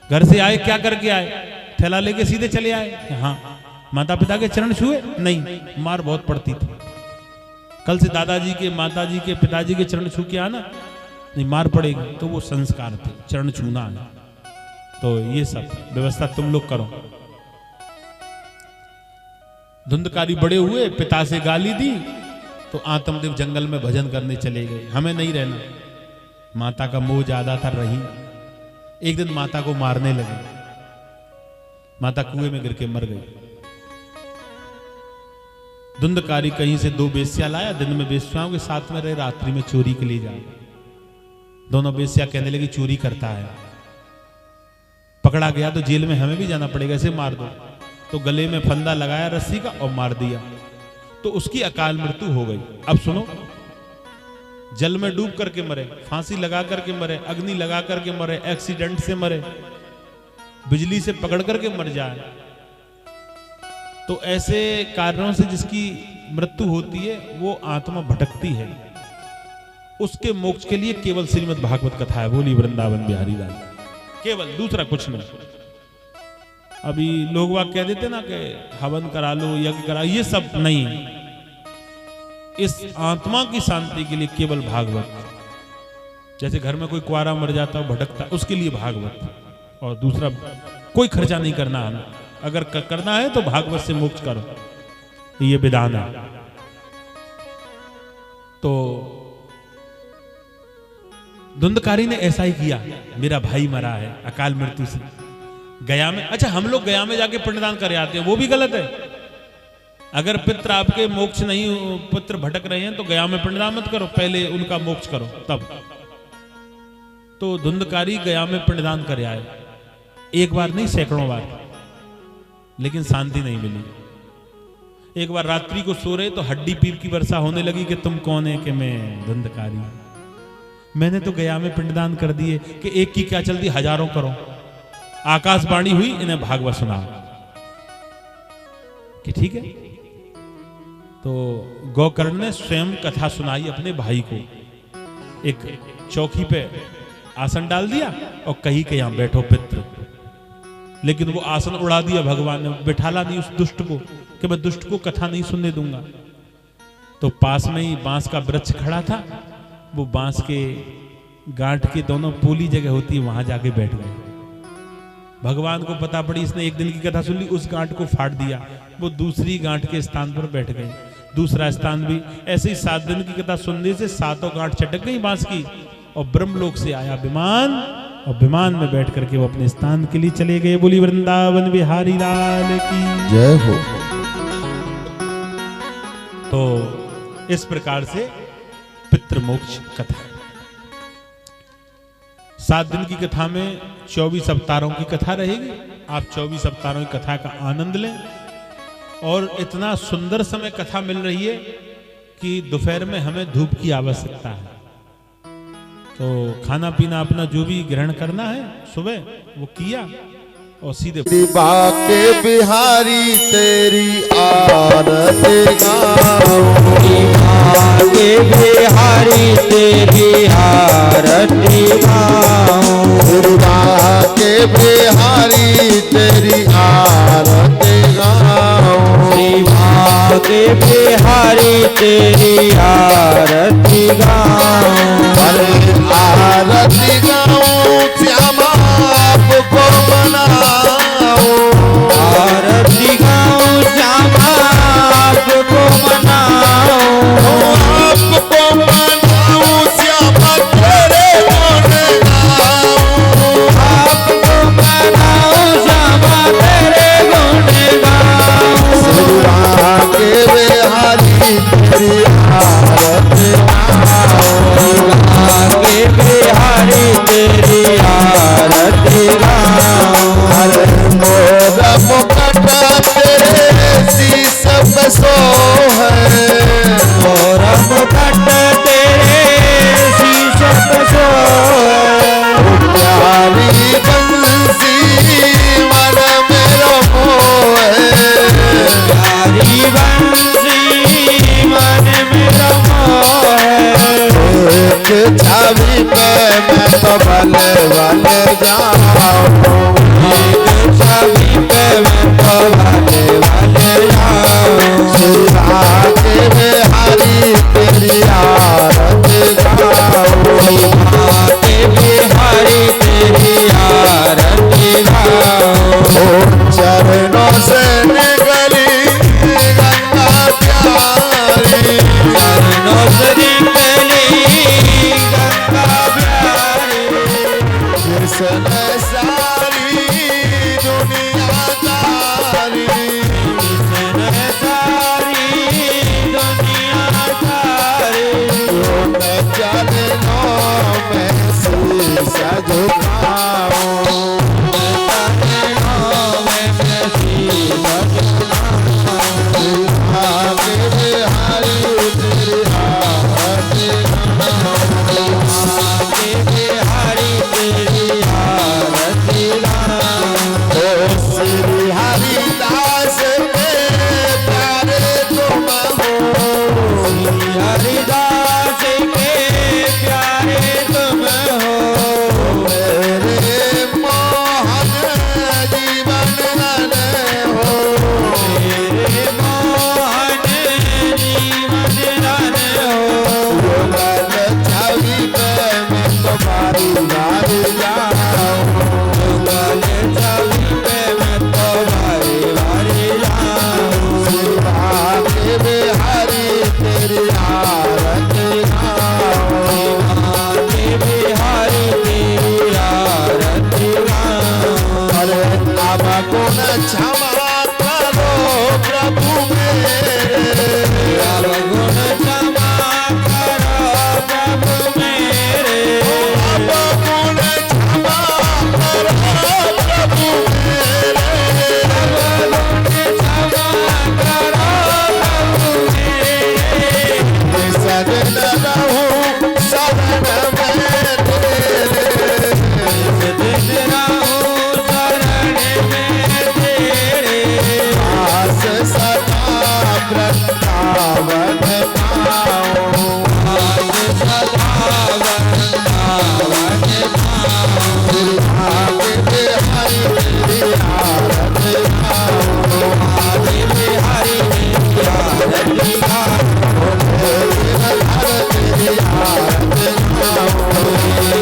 घर से आए, क्या करके आए, थैला लेके सीधे चले आए। हाँ, माता पिता के चरण छुए? नहीं, मार बहुत पड़ती थी। कल से दादाजी के, माताजी के, पिताजी के चरण छू के आना, नहीं मार पड़ेगी। तो वो संस्कार थे, चरण छूना है। तो ये सब व्यवस्था तुम लोग करो। धुंधकारी बड़े हुए, पिता से गाली दी तो आत्मदेव जंगल में भजन करने चले गए। हमें नहीं रहना, माता का मोह ज्यादा था, रही। एक दिन माता को मारने लगे, माता कुएं में गिर के मर गई। धुंधकारी कहीं से 2 बेस्या लाया, दिन में बेस्याओं के साथ में रहे, रात्रि में चोरी के लिए जाए। दोनों बेस्या कहने लगी चोरी करता है। पकड़ा गया तो जेल में हमें भी जाना पड़ेगा, इसे मार दो। तो गले में फंदा लगाया रस्सी का और मार दिया, तो उसकी अकाल मृत्यु हो गई। अब सुनो, जल में डूब करके मरे, फांसी लगा करके मरे, अग्नि लगा करके मरे, एक्सीडेंट से मरे, बिजली से पकड़ करके मर जाए, तो ऐसे कारणों से जिसकी मृत्यु होती है वो आत्मा भटकती है। उसके मोक्ष के लिए केवल श्रीमद् भागवत कथा है। बोली वृंदावन बिहारी लाल। केवल, दूसरा कुछ नहीं। अभी लोग वाक कह देते ना कि हवन करा लो, यज्ञ करा, ये सब नहीं। इस आत्मा की शांति के लिए केवल भागवत। जैसे घर में कोई कुआरा मर जाता है, भटकता, उसके लिए भागवत। और दूसरा कोई खर्चा नहीं करना हमें। अगर करना है तो भागवत से मोक्ष करो, ये विधान है। तो धुंधकारी ने ऐसा ही किया। मेरा भाई मरा है अकाल मृत्यु से गया में। अच्छा, हम लोग गया में जाके पिंडदान कर आते हैं, वो भी गलत है। अगर पितृ आपके मोक्ष नहीं, पुत्र भटक रहे हैं तो गया में पिंडदान मत करो, पहले उनका मोक्ष करो तब। तो धुंधकारी गया में पिंडदान कर आए, एक बार नहीं सैकड़ों बार, लेकिन शांति नहीं मिली। एक बार रात्रि को सो रहे तो हड्डी पीप की वर्षा होने लगी कि तुम कौन है, कि मैं धुंधकारी, मैंने तो गया में पिंडदान कर दिए, कि एक की क्या चलती, हजारों करो। आकाशवाणी हुई, इन्हें भागवत सुना कि ठीक है। तो गौकर्ण ने स्वयं कथा सुनाई अपने भाई को। एक चौकी पे आसन डाल दिया और कही कि यहां बैठो पितृ। लेकिन वो आसन उड़ा दिया भगवान ने, बिठाला नहीं उस दुष्ट को कि मैं दुष्ट को कथा नहीं सुनने दूंगा। तो पास में ही बांस का वृक्ष खड़ा था, वो बांस के गांठ के दोनों पोली जगह होती है, वहां जाके बैठ गए। भगवान को पता पड़ी, इसने एक दिन की कथा सुन ली, उस गांठ को फाड़ दिया, वो दूसरी गांठ के स्थान पर बैठ गए। दूसरा स्थान भी ऐसे ही 7 दिन की कथा सुनने से 7 गांठ चटक गई बांस की, और ब्रह्मलोक से आया विमान, और विमान में बैठ करके वो अपने स्थान के लिए चले गए। बोली वृंदावन बिहारी लाल की जय हो। तो इस प्रकार से पितृमोक्ष कथा। 7 दिन की कथा में 24 अवतारों की कथा रहेगी। आप 24 अवतारों की कथा का आनंद लें। और इतना सुंदर समय कथा मिल रही है कि दोपहर में हमें धूप की आवश्यकता है। तो खाना पीना अपना जो भी ग्रहण करना है सुबह वो किया और सीधे बाके बिहारी तेरी आरती गाऊं, बाके बिहारी तेरी आरती गाऊं, बाके बिहारी तेरी आरती गाऊं। के बिहारी तेरी आरती गाऊं। अरे आरती गाऊं श्यामा आपको मनाऊं। आरती गाऊं श्यामा आपको मनाऊं। आपको मनाऊं श्यामा तेरे गुण गाऊं। आपको मनाऊं श्यामा तेरे गुण गाऊं। सिरा के बिहारी तेरी आरती गाऊं। आगे बिहारी तेरी आरती गाऊं। अरे मोर मुकुट तेरे शीश पे सोहे। मोर मुकुट तेरे शीश पे सोहे। प्यारी बंसी मन मेरो मोहे। प्यारी बंसी मन मेरा मोह। एक छवि पे मैं तो भले भले जाऊं। एक छवि पे मैं तो भले भले जाऊं। सिरा के बिहारी तेरी आरती गाऊं। आगे बिहारी तेरी आरती गाऊं। चरणों से निकली गंगा प्यारी। चरणों से निकली गंगा प्यारी। जिसने सारी दुनिया तारी। जिसने सारी दुनिया तारी। मैं चरणों में शीश झुकाऊं। आगे बिहारी तेरी आरती ओ श्री हरिदास के प्यारे तुम हो। हरिदास के प्यारे तुम हो। मेरे मोहन जीवन रन हो। मेरे मोहन जीवन रन हो। युगल छवि पे मैं तुम्हारी बारी जाऊं। युगल छवि पे मैं तो बारी बारी जाऊं। सिरा के बिहारी तेरी आरती गाऊं। आगे बिहारी तेरी आरती गाऊं। अरे अब गुण क्षमा करो प्रभु मेरे। अब गुण क्षमा करो प्रभु मेरे। अब गुण क्षमा करो प्रभु मेरे। अब गुण क्षमा करो प्रभु मेरे। सजन रहूं शरण में तेरे। दिन रहूं शरण में तेरे। आस सदा वृंदावन पाऊं। आज सदा वृंदावन पाऊं। आगे बिहारी तेरी आरती गाऊं। आगे बिहारी तेरी आरती गाऊं। गिरधर तेरी आरती गाऊं।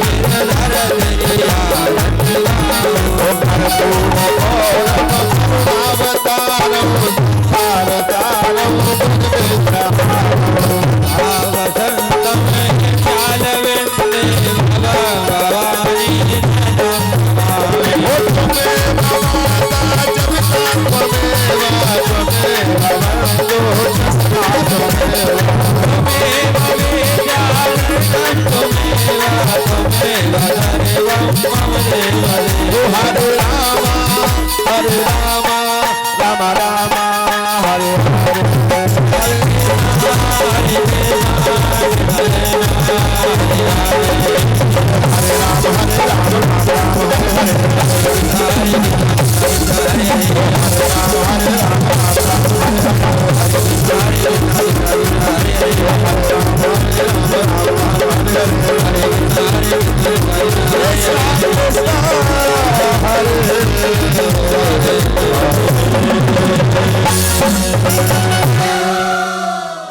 गिरधर तेरी आरती गाऊं। भरपूर अवतारम भारतारम